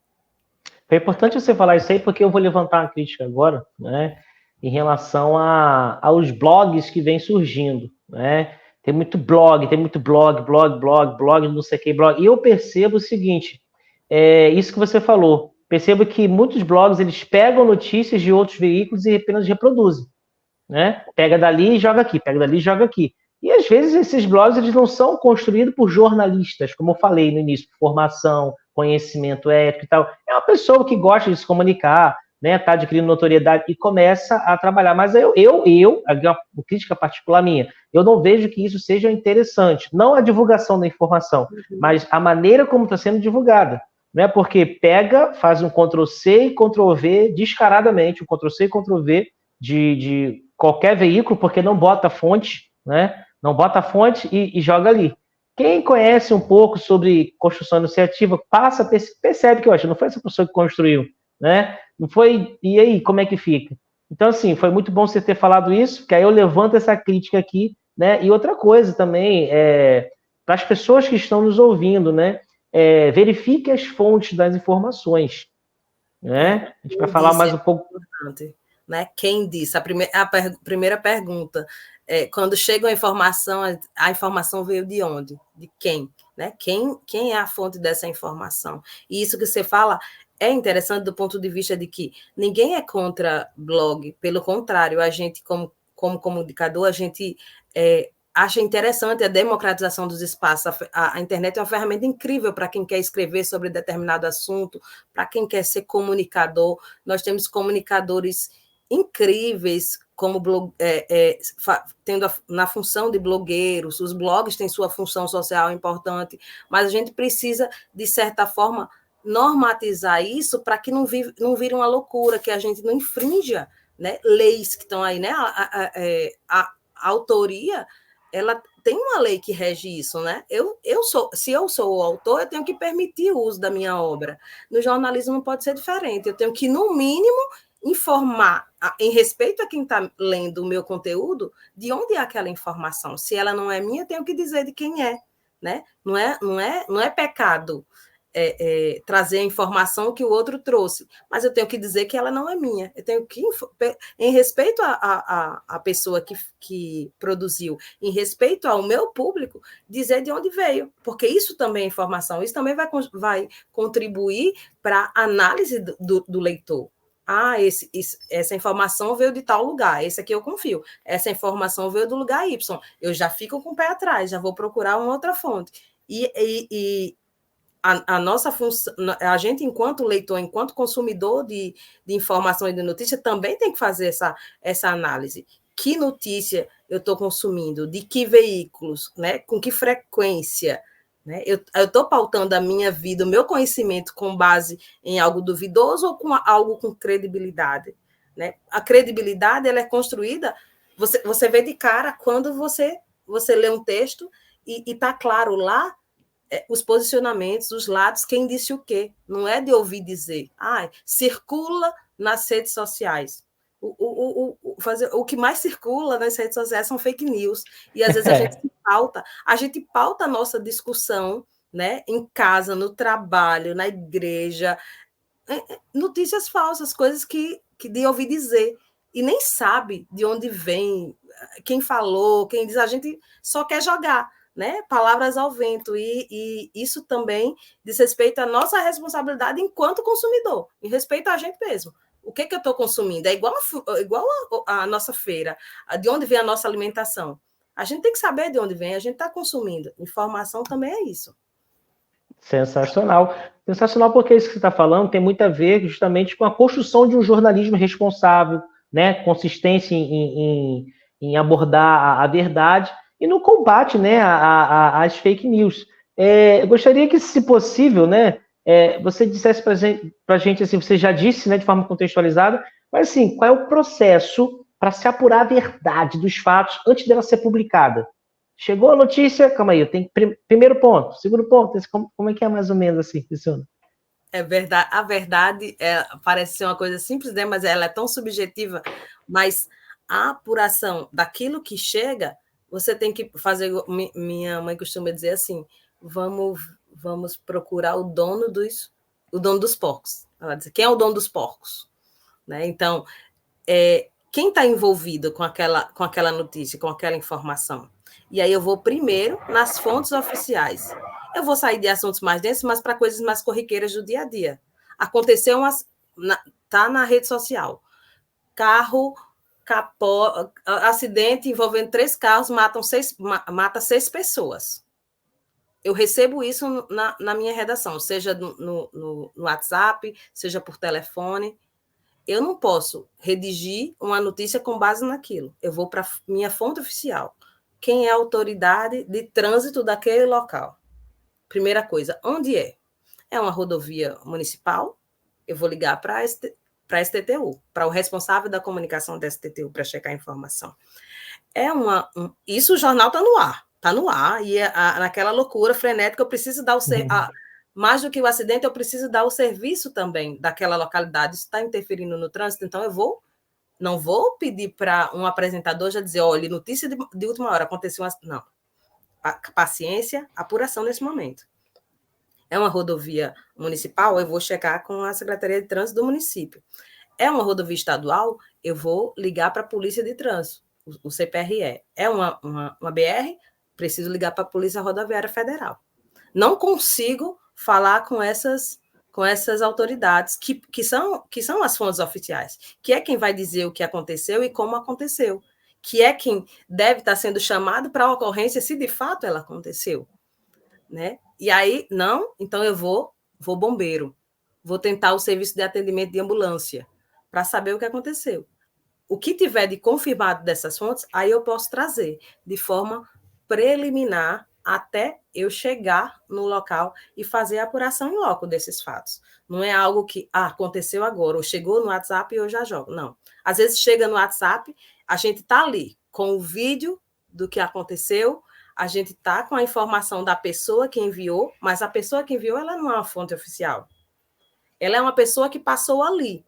É importante você falar isso aí, porque eu vou levantar uma crítica agora, né, em relação aos blogs que vêm surgindo, né? Tem muito blog, não sei o que, blog. E eu percebo o seguinte, isso que você falou, percebo que muitos blogs, eles pegam notícias de outros veículos e apenas reproduzem, né? Pega dali e joga aqui, pega dali e joga aqui. E às vezes esses blogs, eles não são construídos por jornalistas, como eu falei no início, formação, conhecimento ético e tal. É uma pessoa que gosta de se comunicar, né, tá adquirindo notoriedade e começa a trabalhar. Mas uma crítica particular minha, eu não vejo que isso seja interessante. Não a divulgação da informação, mas a maneira como está sendo divulgada. Né, porque pega, faz um Ctrl-C e Ctrl-V descaradamente, um Ctrl-C e Ctrl-V de qualquer veículo, porque não bota fonte, né? Não bota fonte e joga ali. Quem conhece um pouco sobre construção iniciativa, percebe que, eu acho, não foi essa pessoa que construiu, né? Não foi, e aí, como é que fica? Então, assim, foi muito bom você ter falado isso, porque aí eu levanto essa crítica aqui, né? E outra coisa também, para as pessoas que estão nos ouvindo, né? Verifique as fontes das informações, né? A gente vai falar mais um pouco.
Importante. Né? Quem disse? Primeira pergunta. Quando chega a informação veio de onde? De quem? Né? Quem é a fonte dessa informação? E isso que você fala é interessante do ponto de vista de que ninguém é contra blog, pelo contrário, a gente, como comunicador, a gente acha interessante a democratização dos espaços. A internet é uma ferramenta incrível para quem quer escrever sobre determinado assunto, para quem quer ser comunicador. Nós temos comunicadores incríveis, como tendo na função de blogueiros, os blogs têm sua função social importante, mas a gente precisa, de certa forma, normatizar isso para que não vire uma loucura, que a gente não infrinja, né, leis que estão aí, né? A autoria, ela tem uma lei que rege isso, né? Se eu sou o autor, eu tenho que permitir o uso da minha obra. No jornalismo não pode ser diferente. Eu tenho que, no mínimo, informar, em respeito a quem está lendo o meu conteúdo, de onde é aquela informação. Se ela não é minha, eu tenho que dizer de quem é, né? Não é pecado trazer a informação que o outro trouxe, mas eu tenho que dizer que ela não é minha. Eu tenho que, em respeito à pessoa que produziu, em respeito ao meu público, dizer de onde veio, porque isso também é informação, isso também vai contribuir para a análise do leitor. Essa informação veio de tal lugar, esse aqui eu confio. Essa informação veio do lugar Y. Eu já fico com o pé atrás, já vou procurar uma outra fonte. E a nossa função, a gente, enquanto leitor, enquanto consumidor de informação e de notícia, também tem que fazer essa análise. Que notícia eu estou consumindo? De que veículos? Né? Com que frequência? Né? Eu estou pautando a minha vida, o meu conhecimento com base em algo duvidoso ou com algo com credibilidade? Né? A credibilidade ela é construída, você vê de cara quando você lê um texto e está claro lá os posicionamentos, os lados, quem disse o quê. Não é de ouvir dizer. Circula nas redes sociais. O que mais circula nas redes sociais são fake news. E às vezes a gente pauta a nossa discussão, né, em casa, no trabalho, na igreja, notícias falsas, coisas que de ouvir dizer. E nem sabe de onde vem, quem falou, quem diz, a gente só quer jogar. Né? Palavras ao vento, e isso também diz respeito à nossa responsabilidade enquanto consumidor, em respeito a gente mesmo. O que eu estou consumindo? É igual a nossa feira, de onde vem a nossa alimentação. A gente tem que saber de onde vem, a gente está consumindo. Informação também é isso.
Sensacional. Sensacional, porque isso que você está falando tem muito a ver justamente com a construção de um jornalismo responsável, né? Consistência em abordar a verdade e no combate, né, às fake news. Eu gostaria que, se possível, né, você dissesse para a gente, assim, você já disse, né, de forma contextualizada, mas assim, qual é o processo para se apurar a verdade dos fatos antes dela ser publicada? Chegou a notícia, calma aí, eu tenho primeiro ponto, segundo ponto, como é que é mais ou menos assim, funciona?
É verdade, a verdade parece ser uma coisa simples, né, mas ela é tão subjetiva, mas a apuração daquilo que chega, você tem que fazer, minha mãe costuma dizer assim, vamos procurar o dono dos porcos. Ela diz, quem é o dono dos porcos? Né? Então, quem está envolvido com aquela notícia, com aquela informação? E aí eu vou primeiro nas fontes oficiais. Eu vou sair de assuntos mais densos, mas para coisas mais corriqueiras do dia a dia. Aconteceu tá na rede social. Carro acidente envolvendo 3 carros, mata 6 pessoas. Eu recebo isso na minha redação, seja no WhatsApp, seja por telefone. Eu não posso redigir uma notícia com base naquilo. Eu vou para minha fonte oficial. Quem é a autoridade de trânsito daquele local? Primeira coisa, onde é? É uma rodovia municipal? Eu vou ligar para a STTU, para o responsável da comunicação da STTU, para checar a informação. Isso o jornal está no ar, e naquela loucura frenética, eu preciso dar mais do que o acidente, eu preciso dar o serviço também daquela localidade. Isso está interferindo no trânsito, então não vou pedir para um apresentador já dizer, olha, notícia de última hora, aconteceu não. Paciência, apuração nesse momento. É uma rodovia municipal, eu vou checar com a Secretaria de Trânsito do município. É uma rodovia estadual, eu vou ligar para a Polícia de Trânsito, o CPRE. É uma BR, preciso ligar para a Polícia Rodoviária Federal. Não consigo falar com essas autoridades, que são as fontes oficiais, que é quem vai dizer o que aconteceu e como aconteceu, que é quem deve estar sendo chamado para a ocorrência se de fato ela aconteceu. Né? E aí, não, então eu vou bombeiro, vou tentar o serviço de atendimento de ambulância, para saber o que aconteceu. O que tiver de confirmado dessas fontes, aí eu posso trazer de forma preliminar até eu chegar no local e fazer a apuração em loco desses fatos. Não é algo que aconteceu agora, ou chegou no WhatsApp e eu já jogo. Não. Às vezes chega no WhatsApp, a gente está ali com o vídeo do que aconteceu, a gente está com a informação da pessoa que enviou, mas a pessoa que enviou ela não é uma fonte oficial. Ela é uma pessoa que passou ali.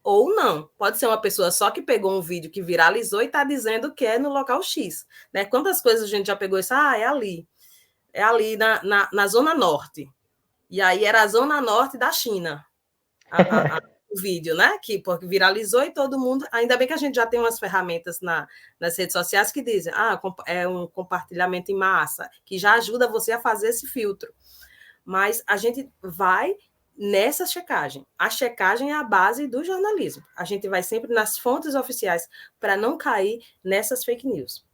Ou não, pode ser uma pessoa só que pegou um vídeo que viralizou e está dizendo que é no local X. Né? Quantas coisas a gente já pegou isso? É ali na Zona Norte. E aí era a zona norte da China, o vídeo, né? Porque viralizou e todo mundo. Ainda bem que a gente já tem umas ferramentas nas redes sociais que dizem, é um compartilhamento em massa, que já ajuda você a fazer esse filtro. Mas a gente vai nessa checagem. A checagem é a base do jornalismo. A gente vai sempre nas fontes oficiais para não cair nessas fake news.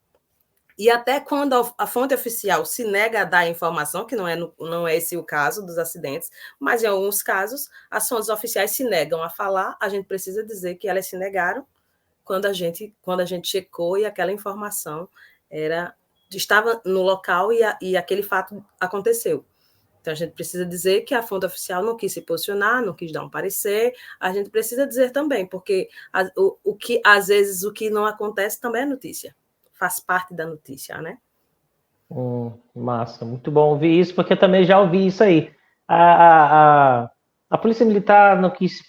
E até quando a fonte oficial se nega a dar a informação, que não é esse o caso dos acidentes, mas em alguns casos as fontes oficiais se negam a falar, a gente precisa dizer que elas se negaram quando a gente checou e aquela informação estava no local e aquele fato aconteceu. Então, a gente precisa dizer que a fonte oficial não quis se posicionar, não quis dar um parecer. A gente precisa dizer também, porque às vezes o que não acontece também é notícia. Faz parte da notícia, né?
Massa, muito bom ouvir isso, porque eu também já ouvi isso aí. A Polícia Militar não quis.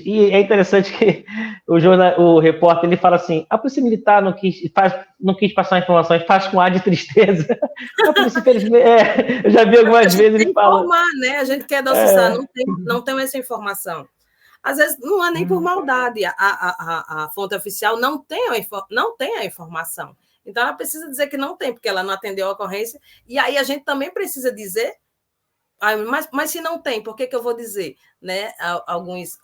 E é interessante que o repórter ele fala assim: a Polícia Militar não quis passar informações, faz com ar de tristeza. A polícia, infelizmente, eu já vi algumas vezes ele fala.
Informar, né? A gente quer docilizar, não tem essa informação. Às vezes não é nem por maldade, a fonte oficial não tem a informação. Então, ela precisa dizer que não tem, porque ela não atendeu a ocorrência. E aí a gente também precisa dizer, mas se não tem, por que eu vou dizer? Né? Alguns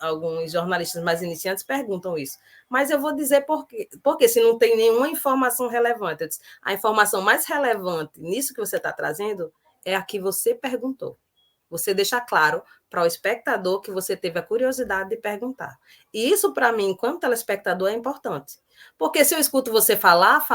jornalistas mais iniciantes perguntam isso. Mas eu vou dizer por quê. Porque se não tem nenhuma informação relevante, a informação mais relevante nisso que você está trazendo é a que você perguntou. Você deixa claro para o espectador que você teve a curiosidade de perguntar. E isso, para mim, enquanto telespectador, é importante. Porque se eu escuto você falar,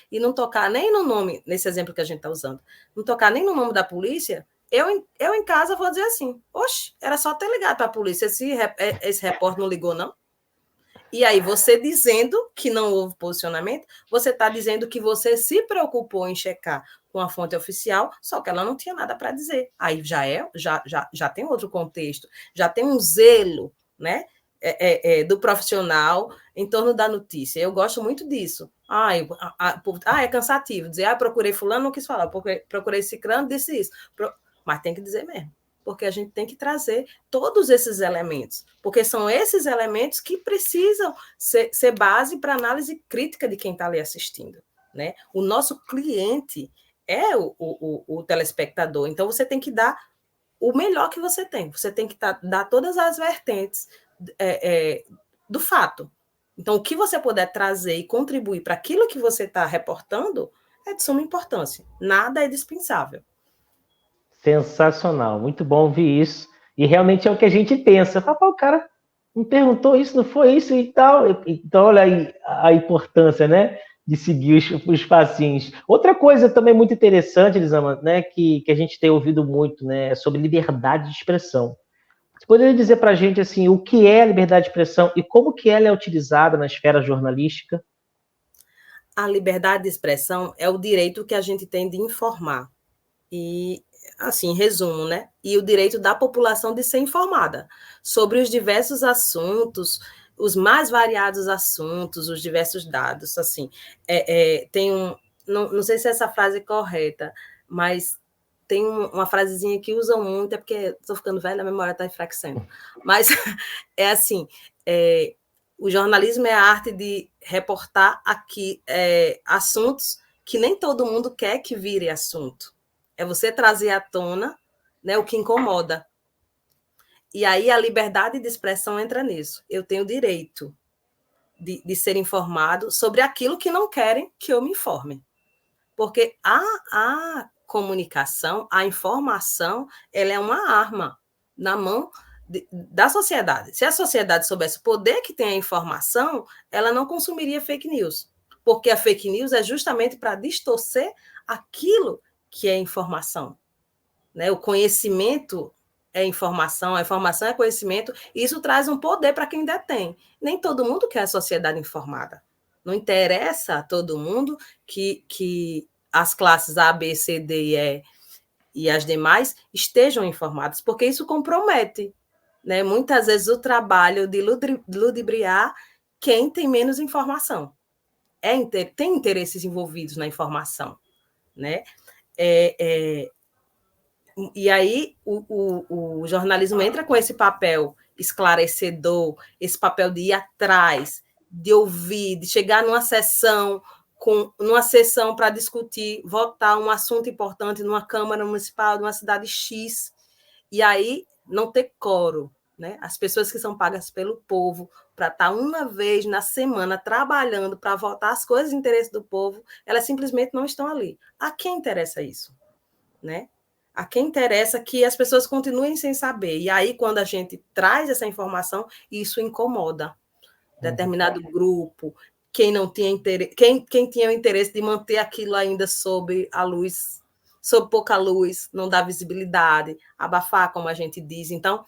e não tocar nem no nome, nesse exemplo que a gente está usando, não tocar nem no nome da polícia, eu em casa vou dizer assim, oxe, era só ter ligado para a polícia, esse repórter não ligou, não? E aí, você dizendo que não houve posicionamento, você está dizendo que você se preocupou em checar com a fonte oficial, só que ela não tinha nada para dizer. Aí já tem outro contexto, já tem um zelo, né, do profissional em torno da notícia. Eu gosto muito disso. É cansativo dizer, procurei fulano, não quis falar, procurei ciclano, disse isso. Mas tem que dizer mesmo, porque a gente tem que trazer todos esses elementos, porque são esses elementos que precisam ser base para análise crítica de quem está ali assistindo, né? O nosso cliente é o telespectador, então você tem que dar o melhor que você tem que dar todas as vertentes do fato. Então, o que você puder trazer e contribuir para aquilo que você está reportando é de suma importância, nada é dispensável.
Sensacional, muito bom ouvir isso. E realmente é o que a gente pensa. Papai, o cara não perguntou isso, não foi isso e tal. Então, olha aí a importância, né, de seguir os passinhos. Outra coisa também muito interessante, Elisama, né, que a gente tem ouvido muito, né, é sobre liberdade de expressão. Você poderia dizer para a gente assim, o que é a liberdade de expressão e como que ela é utilizada na esfera jornalística?
A liberdade de expressão é o direito que a gente tem de informar. E, assim, em resumo, né? E o direito da população de ser informada sobre os diversos assuntos, os mais variados assuntos, os diversos dados, assim. Tem não sei se essa frase é correta, mas tem uma frasezinha que usam muito, é porque estou ficando velha, a memória está enfraquecendo. Mas é assim, o jornalismo é a arte de reportar aqui assuntos que nem todo mundo quer que vire assunto. É você trazer à tona, né, o que incomoda. E aí a liberdade de expressão entra nisso. Eu tenho o direito de ser informado sobre aquilo que não querem que eu me informe. Porque a comunicação, a informação, ela é uma arma na mão da sociedade. Se a sociedade soubesse o poder que tem a informação, ela não consumiria fake news. Porque a fake news é justamente para distorcer aquilo que é informação. Né? O conhecimento é informação, a informação é conhecimento, e isso traz um poder para quem detém. Nem todo mundo quer a sociedade informada. Não interessa a todo mundo que as classes A, B, C, D e E e as demais estejam informadas, porque isso compromete, né? Muitas vezes o trabalho de ludibriar quem tem menos informação. Tem interesses envolvidos na informação, né? E aí o jornalismo entra com esse papel esclarecedor, esse papel de ir atrás, de ouvir, de chegar numa sessão para discutir, votar um assunto importante numa Câmara Municipal de uma cidade X, e aí não ter coro, né? As pessoas que são pagas pelo povo para estar uma vez na semana trabalhando para votar as coisas de interesse do povo, elas simplesmente não estão ali. A quem interessa isso, né? A quem interessa que as pessoas continuem sem saber. E aí, quando a gente traz essa informação, isso incomoda determinado grupo, quem não tinha interesse, quem tinha o interesse de manter aquilo ainda sob a luz, sob pouca luz, não dá visibilidade, abafar, como a gente diz. Então,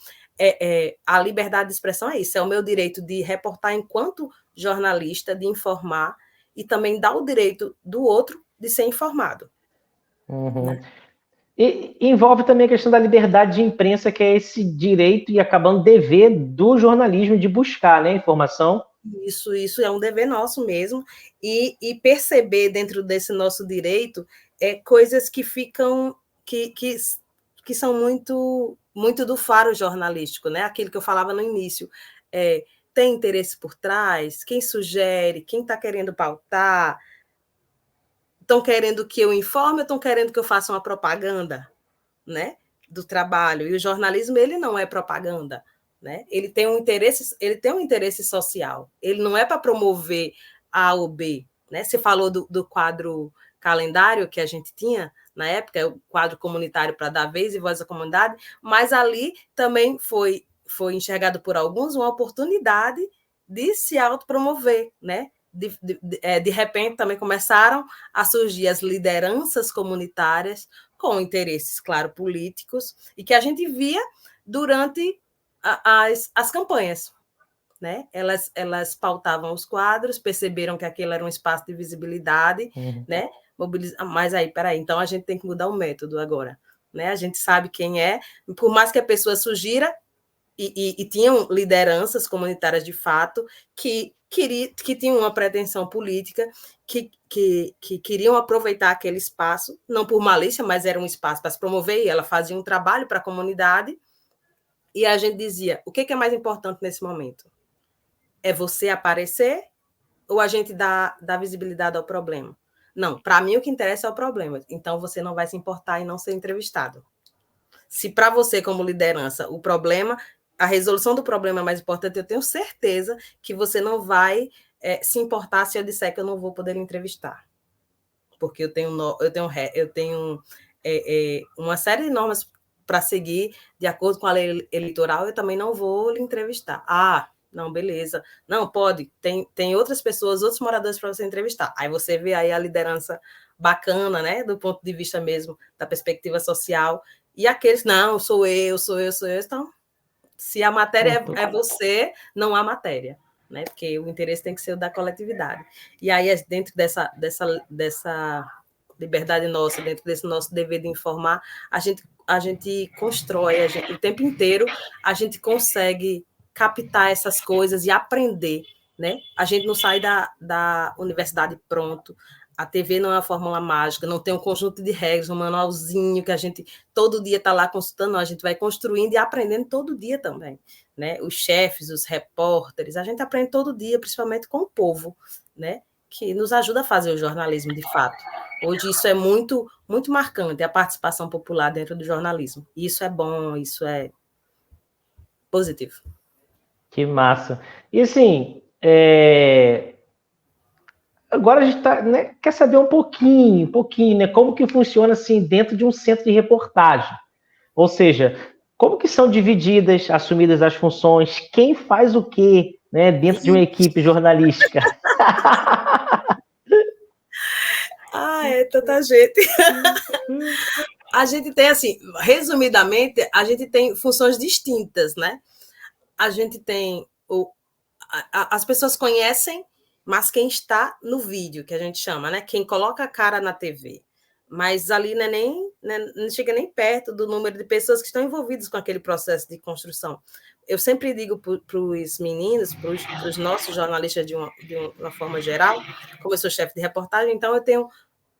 a liberdade de expressão é isso, é o meu direito de reportar enquanto jornalista, de informar, e também dar o direito do outro de ser informado.
Né? E envolve também a questão da liberdade de imprensa, que é esse direito e acabando dever do jornalismo de buscar, né, informação.
Isso é um dever nosso mesmo, e perceber dentro desse nosso direito coisas que ficam, que são muito do faro jornalístico, né? Aquilo que eu falava no início, tem interesse por trás, quem sugere, quem está querendo pautar, estão querendo que eu informe ou estão querendo que eu faça uma propaganda, né, do trabalho? E o jornalismo, ele não é propaganda, né? Ele tem um interesse social. Ele não é para promover A ou B, né? Você falou do quadro calendário que a gente tinha na época, o quadro comunitário para dar vez e voz à comunidade, mas ali também foi enxergado por alguns uma oportunidade de se autopromover, né? De repente também começaram a surgir as lideranças comunitárias com interesses, claro, políticos, e que a gente via durante as campanhas. Né? Elas pautavam os quadros, perceberam que aquilo era um espaço de visibilidade, né? Mas aí, peraí, então a gente tem que mudar o método agora. Né? A gente sabe quem é, por mais que a pessoa sugira, e tinham lideranças comunitárias de fato que tinham uma pretensão política, que queriam aproveitar aquele espaço, não por malícia, mas era um espaço para se promover, e ela fazia um trabalho para a comunidade, e a gente dizia, o que é mais importante nesse momento? É você aparecer ou a gente dá visibilidade ao problema? Não, para mim o que interessa é o problema, então você não vai se importar em não ser entrevistado. Se para você, como liderança, o problema, a resolução do problema é mais importante, eu tenho certeza que você não vai se importar se eu disser que eu não vou poder entrevistar. Porque eu tenho uma série de normas para seguir, de acordo com a lei eleitoral, eu também não vou lhe entrevistar. Ah, não, beleza. Não, pode. Tem outras pessoas, outros moradores para você entrevistar. Aí você vê aí a liderança bacana, né? Do ponto de vista mesmo da perspectiva social. E aqueles, não, sou eu. Então, se a matéria é você, não há matéria, né? Porque o interesse tem que ser o da coletividade. E aí, dentro dessa liberdade nossa, dentro desse nosso dever de informar, a gente constrói, o tempo inteiro a gente consegue captar essas coisas e aprender, né? A gente não sai da universidade pronto, a TV não é uma fórmula mágica, não tem um conjunto de regras, um manualzinho que a gente todo dia está lá consultando, não, a gente vai construindo e aprendendo todo dia também, né? Os chefes, os repórteres, a gente aprende todo dia, principalmente com o povo, né? Que nos ajuda a fazer o jornalismo de fato. Hoje isso é muito, muito marcante, a participação popular dentro do jornalismo. Isso é bom, isso é positivo.
Que massa. E assim, agora a gente né, quer saber um pouquinho, né, como que funciona assim dentro de um centro de reportagem. Ou seja, como que são divididas, assumidas as funções, quem faz o quê, né, dentro de uma equipe jornalística?
É tanta gente. A gente tem, assim, resumidamente, a gente tem funções distintas, né? A gente tem as pessoas conhecem, mas quem está no vídeo, que a gente chama, né? Quem coloca a cara na TV. Mas ali não chega nem perto do número de pessoas que estão envolvidas com aquele processo de construção. Eu sempre digo para os meninos, para os nossos jornalistas de uma forma geral, como eu sou chefe de reportagem, então eu tenho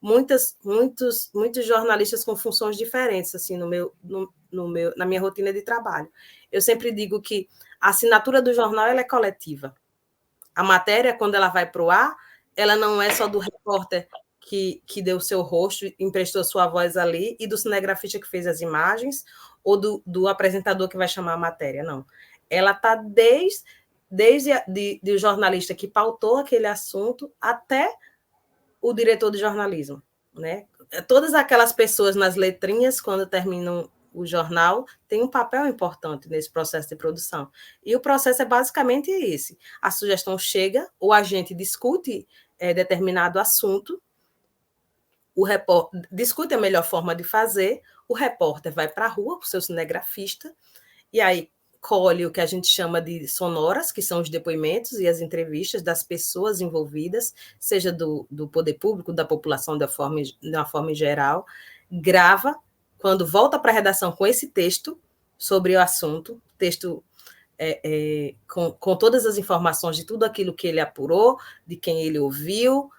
muitos jornalistas com funções diferentes assim na minha rotina de trabalho. Eu sempre digo que a assinatura do jornal ela é coletiva. A matéria, quando ela vai para o ar, ela não é só do repórter que deu o seu rosto, emprestou sua voz ali, e do cinegrafista que fez as imagens, ou do apresentador que vai chamar a matéria, não. Ela está desde o jornalista que pautou aquele assunto até o diretor de jornalismo, né? Todas aquelas pessoas nas letrinhas, quando terminam o jornal, têm um papel importante nesse processo de produção. E o processo é basicamente esse. A sugestão chega, o agente discute determinado assunto, o repórter discute a melhor forma de fazer, o repórter vai para a rua com o seu cinegrafista, e aí colhe o que a gente chama de sonoras, que são os depoimentos e as entrevistas das pessoas envolvidas, seja do poder público, da população de uma forma geral, grava, quando volta para a redação com esse texto sobre o assunto, texto com todas as informações de tudo aquilo que ele apurou, de quem ele ouviu,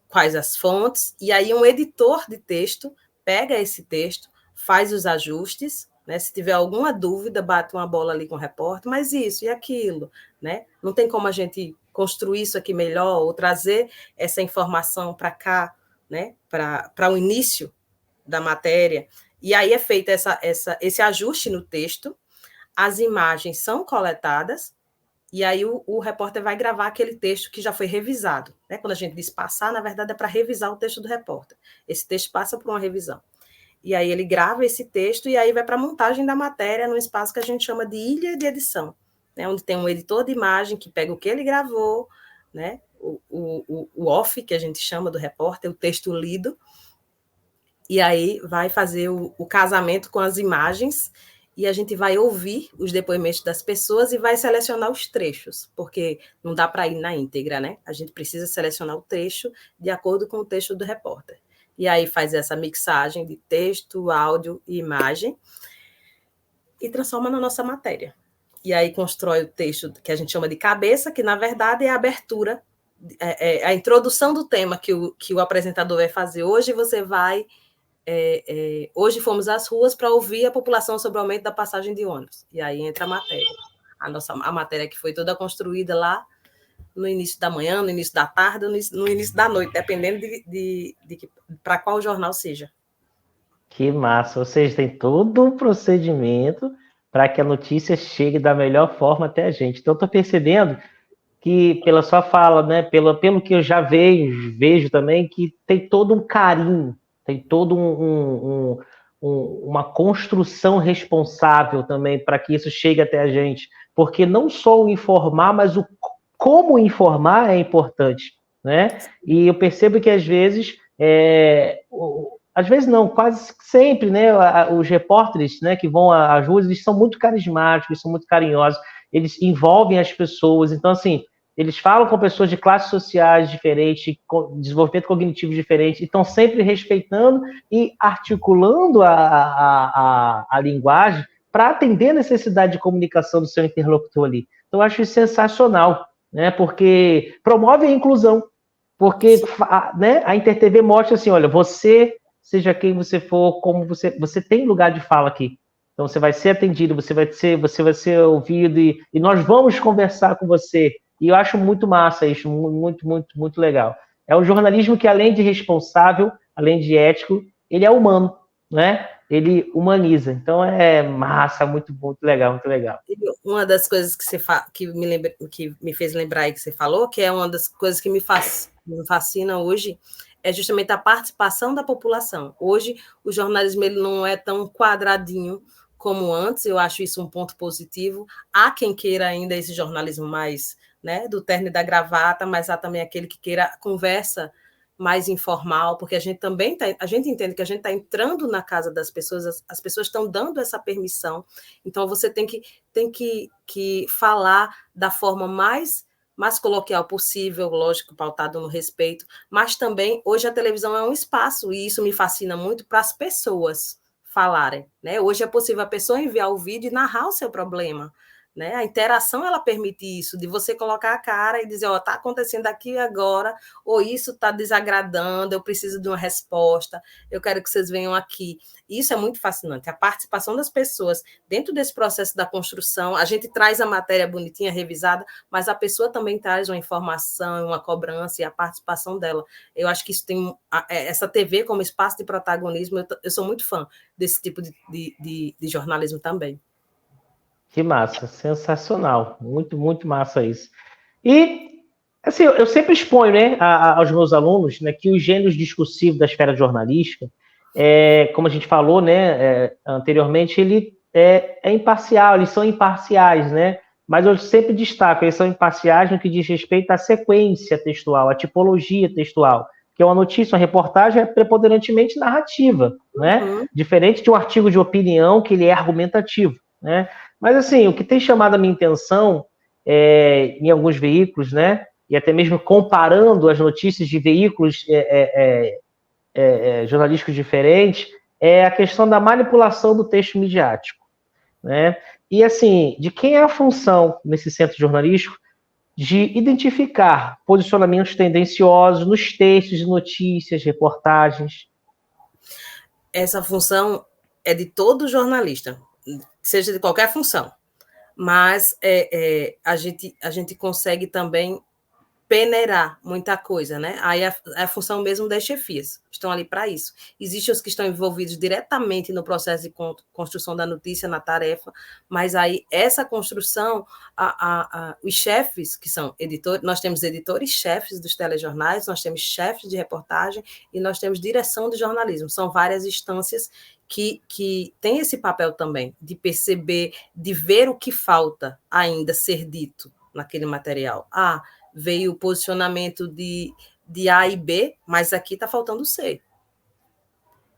quais as fontes, e aí um editor de texto pega esse texto, faz os ajustes, né? Se tiver alguma dúvida, bate uma bola ali com o repórter, mas isso e aquilo, né? Não tem como a gente construir isso aqui melhor ou trazer essa informação para cá, né? Para o início da matéria. E aí é feito esse ajuste no texto, as imagens são coletadas, e aí o repórter vai gravar aquele texto que já foi revisado, né? Quando a gente diz passar, na verdade é para revisar o texto do repórter. Esse texto passa por uma revisão. E aí ele grava esse texto e aí vai para a montagem da matéria num espaço que a gente chama de ilha de edição, né? Onde tem um editor de imagem que pega o que ele gravou, né? O off, que a gente chama do repórter, o texto lido, e aí vai fazer o casamento com as imagens, e a gente vai ouvir os depoimentos das pessoas e vai selecionar os trechos, porque não dá para ir na íntegra, né? A gente precisa selecionar o trecho de acordo com o texto do repórter. E aí faz essa mixagem de texto, áudio e imagem e transforma na nossa matéria. E aí constrói o texto que a gente chama de cabeça, que na verdade é a abertura, a introdução do tema que o apresentador vai fazer. Hoje você vai... hoje fomos às ruas para ouvir a população sobre o aumento da passagem de ônibus. E aí entra a matéria. A matéria que foi toda construída lá no início da manhã, no início da tarde, no início da noite, dependendo de para qual jornal seja.
Que massa! Ou seja, tem todo um procedimento para que a notícia chegue da melhor forma até a gente. Então, estou percebendo que, pela sua fala, né, pelo que eu já vejo também, que tem todo um carinho, tem todo uma construção responsável também para que isso chegue até a gente. Porque não só o informar, mas o como informar é importante, né? E eu percebo que às vezes não, quase sempre, né? Os repórteres, né, que vão às ruas, eles são muito carismáticos, são muito carinhosos, eles envolvem as pessoas. Então, assim, eles falam com pessoas de classes sociais diferentes, com desenvolvimento cognitivo diferente, e estão sempre respeitando e articulando a linguagem para atender a necessidade de comunicação do seu interlocutor ali. Então, eu acho isso sensacional, né? Porque promove a inclusão, porque né, a InterTV mostra assim, olha, você, seja quem você for, como você tem lugar de fala aqui. Então você vai ser atendido, você vai ser ouvido e nós vamos conversar com você. E eu acho muito massa isso, muito, muito, muito legal. É um jornalismo que, além de responsável, além de ético, ele é humano, né? Ele humaniza. Então é massa, muito, muito legal, muito legal.
Uma das coisas que me fez lembrar aí que você falou, que é uma das coisas que me fascina hoje, é justamente a participação da população. Hoje, o jornalismo ele não é tão quadradinho como antes, eu acho isso um ponto positivo. Há quem queira ainda esse jornalismo mais, né, do terno e da gravata, mas há também aquele que queira conversa mais informal, porque a gente também a gente entende que a gente está entrando na casa das pessoas, as pessoas estão dando essa permissão, então você tem que falar da forma mais coloquial possível, lógico, pautado no respeito, mas também hoje a televisão é um espaço, e isso me fascina muito, para as pessoas falarem, né? Hoje é possível a pessoa enviar o vídeo e narrar o seu problema, né? A interação, ela permite isso, de você colocar a cara e dizer, ó, está acontecendo aqui e agora, ou isso está desagradando, eu preciso de uma resposta, eu quero que vocês venham aqui. Isso é muito fascinante, a participação das pessoas dentro desse processo da construção. A gente traz a matéria bonitinha, revisada, mas a pessoa também traz uma informação, uma cobrança e a participação dela. Eu acho que isso tem essa TV como espaço de protagonismo, eu sou muito fã desse tipo de jornalismo também.
Que massa, sensacional, muito, muito massa isso. E, assim, eu sempre exponho, né, aos meus alunos, né, que os gêneros discursivos da esfera jornalística, como a gente falou, né, anteriormente, ele é imparcial, eles são imparciais, né, mas eu sempre destaco, eles são imparciais no que diz respeito à sequência textual, à tipologia textual, que é uma notícia, uma reportagem é preponderantemente narrativa, né, diferente de um artigo de opinião que ele é argumentativo, né. Mas, assim, o que tem chamado a minha atenção em alguns veículos, né, e até mesmo comparando as notícias de veículos jornalísticos diferentes, é a questão da manipulação do texto midiático, né? E, assim, de quem é a função nesse centro jornalístico de identificar posicionamentos tendenciosos nos textos de notícias, reportagens?
Essa função é de todo jornalista, seja de qualquer função, mas a gente consegue também peneirar muita coisa, né? Aí é a função mesmo das chefias, estão ali para isso. Existem os que estão envolvidos diretamente no processo de construção da notícia, na tarefa, mas aí essa construção, os chefes, que são editores, nós temos editores-chefes dos telejornais, nós temos chefes de reportagem e nós temos direção de jornalismo. São várias instâncias que têm esse papel também, de perceber, de ver o que falta ainda ser dito naquele material. Veio o posicionamento de A e B, mas aqui está faltando C.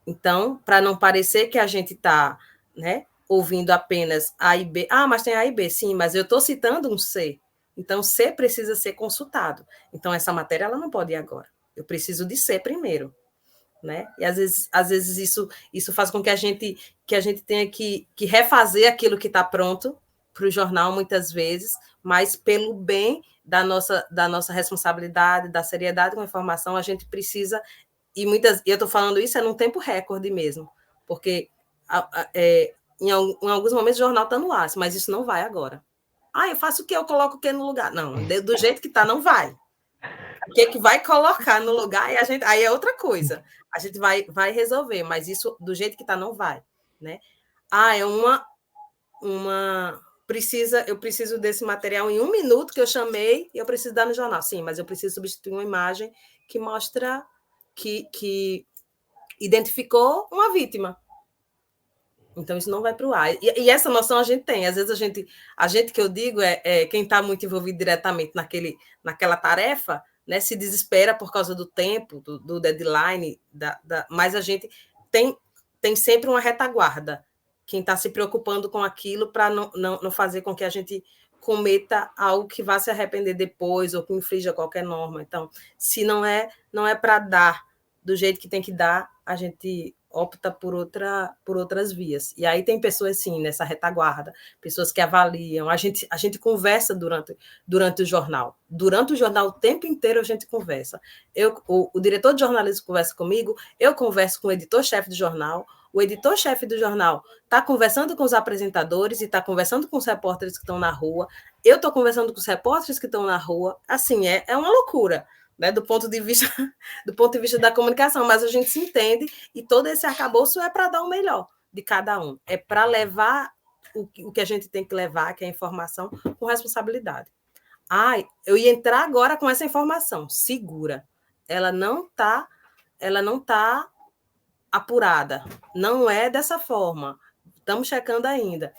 Então, para não parecer que a gente está, né, ouvindo apenas A e B, mas tem A e B, sim, mas eu estou citando um C. Então, C precisa ser consultado. Então, essa matéria ela não pode ir agora. Eu preciso de C primeiro. Né? E às vezes isso faz com que a gente tenha que refazer aquilo que está pronto para o jornal, muitas vezes, mas pelo bem da nossa responsabilidade, da seriedade com a informação, a gente precisa, e eu estou falando isso num tempo recorde mesmo, porque em alguns momentos o jornal está no ar, mas isso não vai agora. Eu faço o que? Eu coloco o que no lugar? Não, do jeito que está, não vai. O que vai colocar no lugar, aí é outra coisa. A gente vai resolver, mas isso, do jeito que está, não vai. Né? É uma eu preciso desse material em 1 minuto que eu chamei e eu preciso dar no jornal. Sim, mas eu preciso substituir uma imagem que mostra que identificou uma vítima. Então, isso não vai para o ar. E essa noção a gente tem. Às vezes, a gente que eu digo quem está muito envolvido diretamente naquela tarefa, né, se desespera por causa do tempo, do deadline, mas a gente tem sempre uma retaguarda. Quem está se preocupando com aquilo para não fazer com que a gente cometa algo que vá se arrepender depois ou que infrinja qualquer norma. Então, se não é para dar do jeito que tem que dar, a gente opta por outras vias. E aí tem pessoas, sim, nessa retaguarda, pessoas que avaliam. A gente conversa durante o jornal. Durante o jornal, o tempo inteiro, a gente conversa. O diretor de jornalismo conversa comigo, eu converso com o editor-chefe do jornal, o editor-chefe do jornal está conversando com os apresentadores e está conversando com os repórteres que estão na rua, eu estou conversando com os repórteres que estão na rua. Assim, é uma loucura. Né, do ponto de vista da comunicação, mas a gente se entende e todo esse arcabouço é para dar o melhor de cada um, é para levar o que a gente tem que levar, que é a informação, com responsabilidade. Eu ia entrar agora com essa informação, segura, ela não tá apurada, não é dessa forma, estamos checando ainda.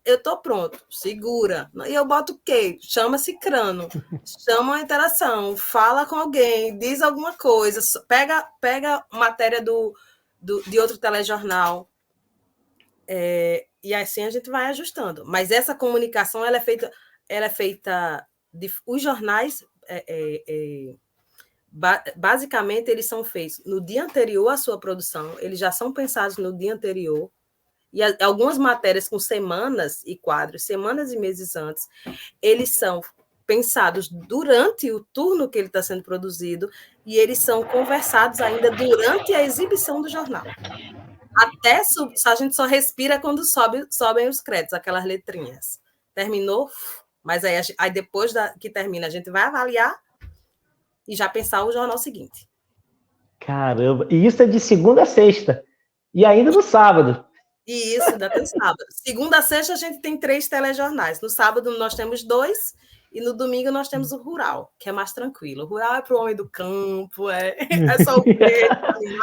Eu estou pronto, segura. E eu boto o quê? Chama Cicrano, chama uma interação, fala com alguém, diz alguma coisa, pega matéria de outro telejornal. E assim a gente vai ajustando. Mas essa comunicação ela é feita os jornais, basicamente, eles são feitos no dia anterior à sua produção, eles já são pensados no dia anterior. e algumas matérias com semanas e quadros, semanas e meses antes, eles são pensados durante o turno que ele está sendo produzido e eles são conversados ainda durante a exibição do jornal. Até a gente só respira quando sobem os créditos, aquelas letrinhas. Terminou, mas aí depois que termina, a gente vai avaliar e já pensar o jornal seguinte.
Caramba, e isso é de segunda a sexta, e ainda no sábado.
E isso, ainda tem sábado. Segunda a sexta, a gente tem 3 telejornais. No sábado, nós temos 2, e no domingo, nós temos o rural, que é mais tranquilo. O rural é para o homem do campo, é só o preto,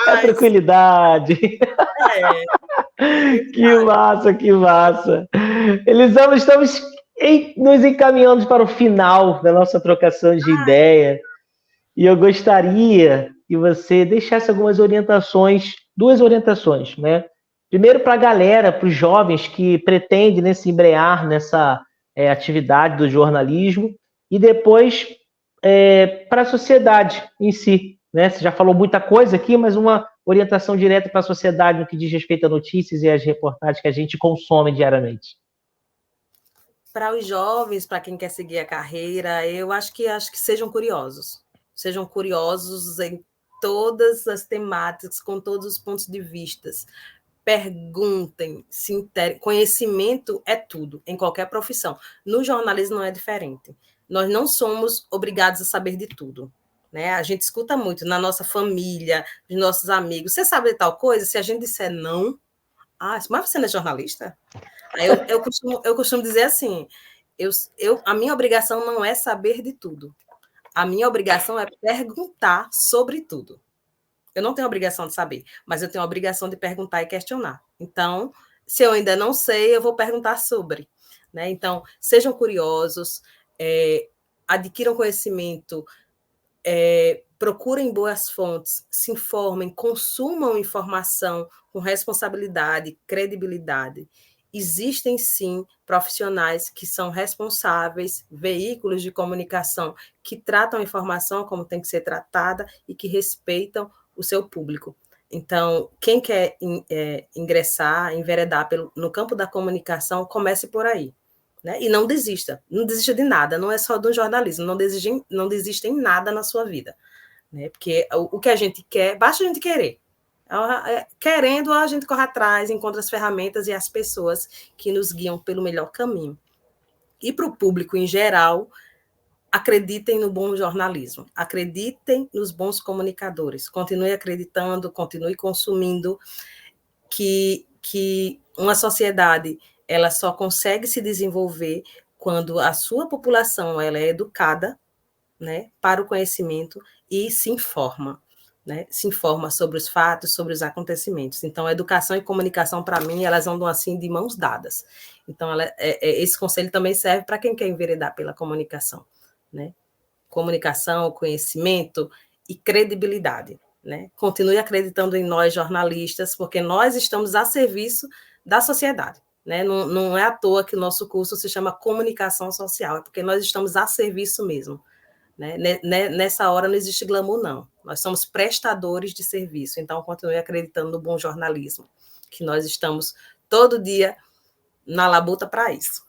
é tranquilidade. Que massa, que massa. Elisama, estamos nos encaminhando para o final da nossa trocação de ideia. E eu gostaria que você deixasse algumas orientações, 2 orientações, né? Primeiro para a galera, para os jovens que pretendem, né, se embrear nessa atividade do jornalismo, e depois para a sociedade em si, né? Você já falou muita coisa aqui, mas uma orientação direta para a sociedade no que diz respeito a notícias e as reportagens que a gente consome diariamente.
Para os jovens, para quem quer seguir a carreira, eu acho que sejam curiosos. Sejam curiosos em todas as temáticas, com todos os pontos de vista. Perguntem, conhecimento é tudo, em qualquer profissão. No jornalismo não é diferente. Nós não somos obrigados a saber de tudo. Né? A gente escuta muito na nossa família, dos nossos amigos. Você sabe de tal coisa? Se a gente disser não, mas você não é jornalista? Eu costumo dizer assim, a minha obrigação não é saber de tudo. A minha obrigação é perguntar sobre tudo. Eu não tenho obrigação de saber, mas eu tenho a obrigação de perguntar e questionar. Então, se eu ainda não sei, eu vou perguntar sobre. Né? Então, sejam curiosos, adquiram conhecimento, procurem boas fontes, se informem, consumam informação com responsabilidade, credibilidade. Existem, sim, profissionais que são responsáveis, veículos de comunicação que tratam a informação como tem que ser tratada e que respeitam o seu público. Então, quem quer ingressar, enveredar no campo da comunicação, comece por aí. Né? E não desista de nada, não é só do jornalismo, não desista em nada na sua vida. Né? Porque o que a gente quer, basta a gente querer. Querendo, a gente corre atrás, encontra as ferramentas e as pessoas que nos guiam pelo melhor caminho. E para o público em geral, acreditem no bom jornalismo, acreditem nos bons comunicadores, continue acreditando, continue consumindo, que uma sociedade ela só consegue se desenvolver quando a sua população ela é educada, né, para o conhecimento e se informa. Né, se informa sobre os fatos, sobre os acontecimentos. Então, educação e comunicação, para mim, elas andam assim de mãos dadas. Então, esse conselho também serve para quem quer enveredar pela comunicação. Né? Comunicação, conhecimento e credibilidade. Né? Continue acreditando em nós, jornalistas, porque nós estamos a serviço da sociedade. Né? Não é à toa que o nosso curso se chama Comunicação Social, é porque nós estamos a serviço mesmo. Né? Nessa hora não existe glamour, não. Nós somos prestadores de serviço, então continue acreditando no bom jornalismo, que nós estamos todo dia na labuta para isso.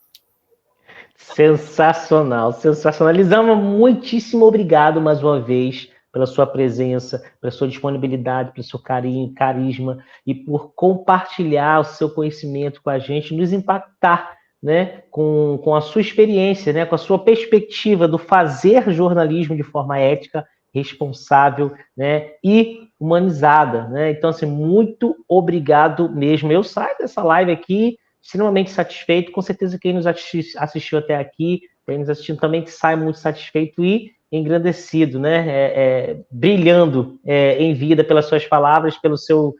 Sensacional, sensacional. Elisama, muitíssimo obrigado mais uma vez pela sua presença, pela sua disponibilidade, pelo seu carinho, carisma e por compartilhar o seu conhecimento com a gente, nos impactar, né, com a sua experiência, né, com a sua perspectiva do fazer jornalismo de forma ética, responsável, né, e humanizada. Né? Então, assim, muito obrigado mesmo. Eu saio dessa live aqui extremamente satisfeito, com certeza quem nos assistiu até aqui, quem nos assistindo também que sai muito satisfeito e engrandecido, né? Brilhando em vida pelas suas palavras, pelo seu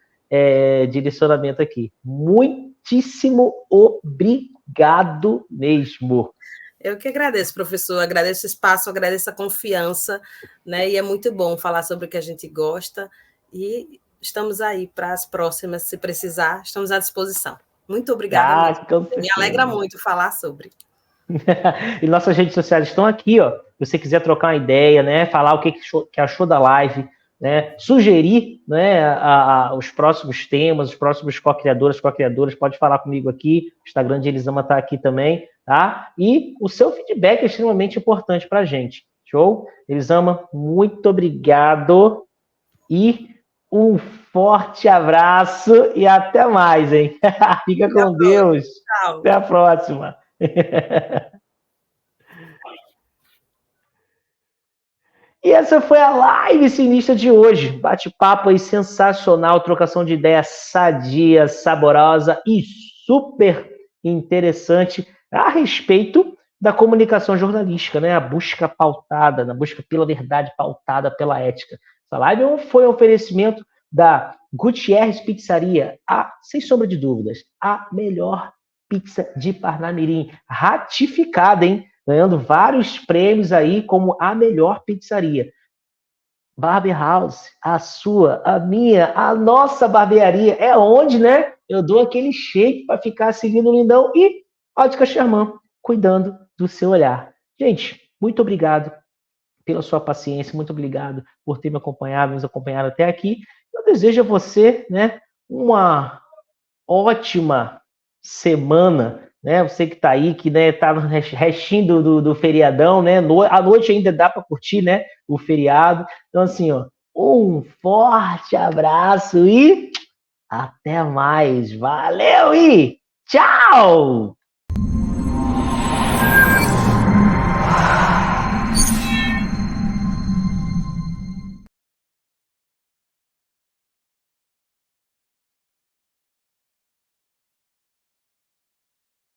direcionamento aqui. Muitíssimo obrigado mesmo.
Eu que agradeço, professor, agradeço o espaço, agradeço a confiança, né? E é muito bom falar sobre o que a gente gosta e estamos aí para as próximas, se precisar, estamos à disposição. Muito obrigada. Me alegra muito falar sobre.
E nossas redes sociais estão aqui, ó. Se você quiser trocar uma ideia, né? Falar o que achou da live, né, sugerir, né, os próximos temas, os próximos co-criadores, pode falar comigo aqui, o Instagram de Elisama está aqui também, tá? E o seu feedback é extremamente importante para a gente, show? Elisama, muito obrigado e um forte abraço e até mais, hein? Fica com Deus.
Tchau.
Até a próxima. E essa foi a live sinistra de hoje. Bate-papo aí sensacional, trocação de ideias sadia, saborosa e super interessante a respeito da comunicação jornalística, né? A busca pautada, na busca pela verdade pautada pela ética. Essa live foi um oferecimento da Gutierrez Pizzaria, sem sombra de dúvidas, a melhor pizza de Parnamirim, ratificada, hein? Ganhando vários prêmios aí como a melhor pizzaria. Barber House, a sua, a minha, a nossa barbearia, é onde, né? Eu dou aquele shake para ficar seguindo o lindão e Ótica Sherman, cuidando do seu olhar. Gente, muito obrigado pela sua paciência, muito obrigado por ter me acompanhado, nos acompanhado até aqui. Eu desejo a você, né, uma ótima semana, né? Você que está aí, que né, tá no restinho do feriadão, né? À noite ainda dá para curtir, né? O feriado. Então, assim, ó, um forte abraço e até mais. Valeu e tchau!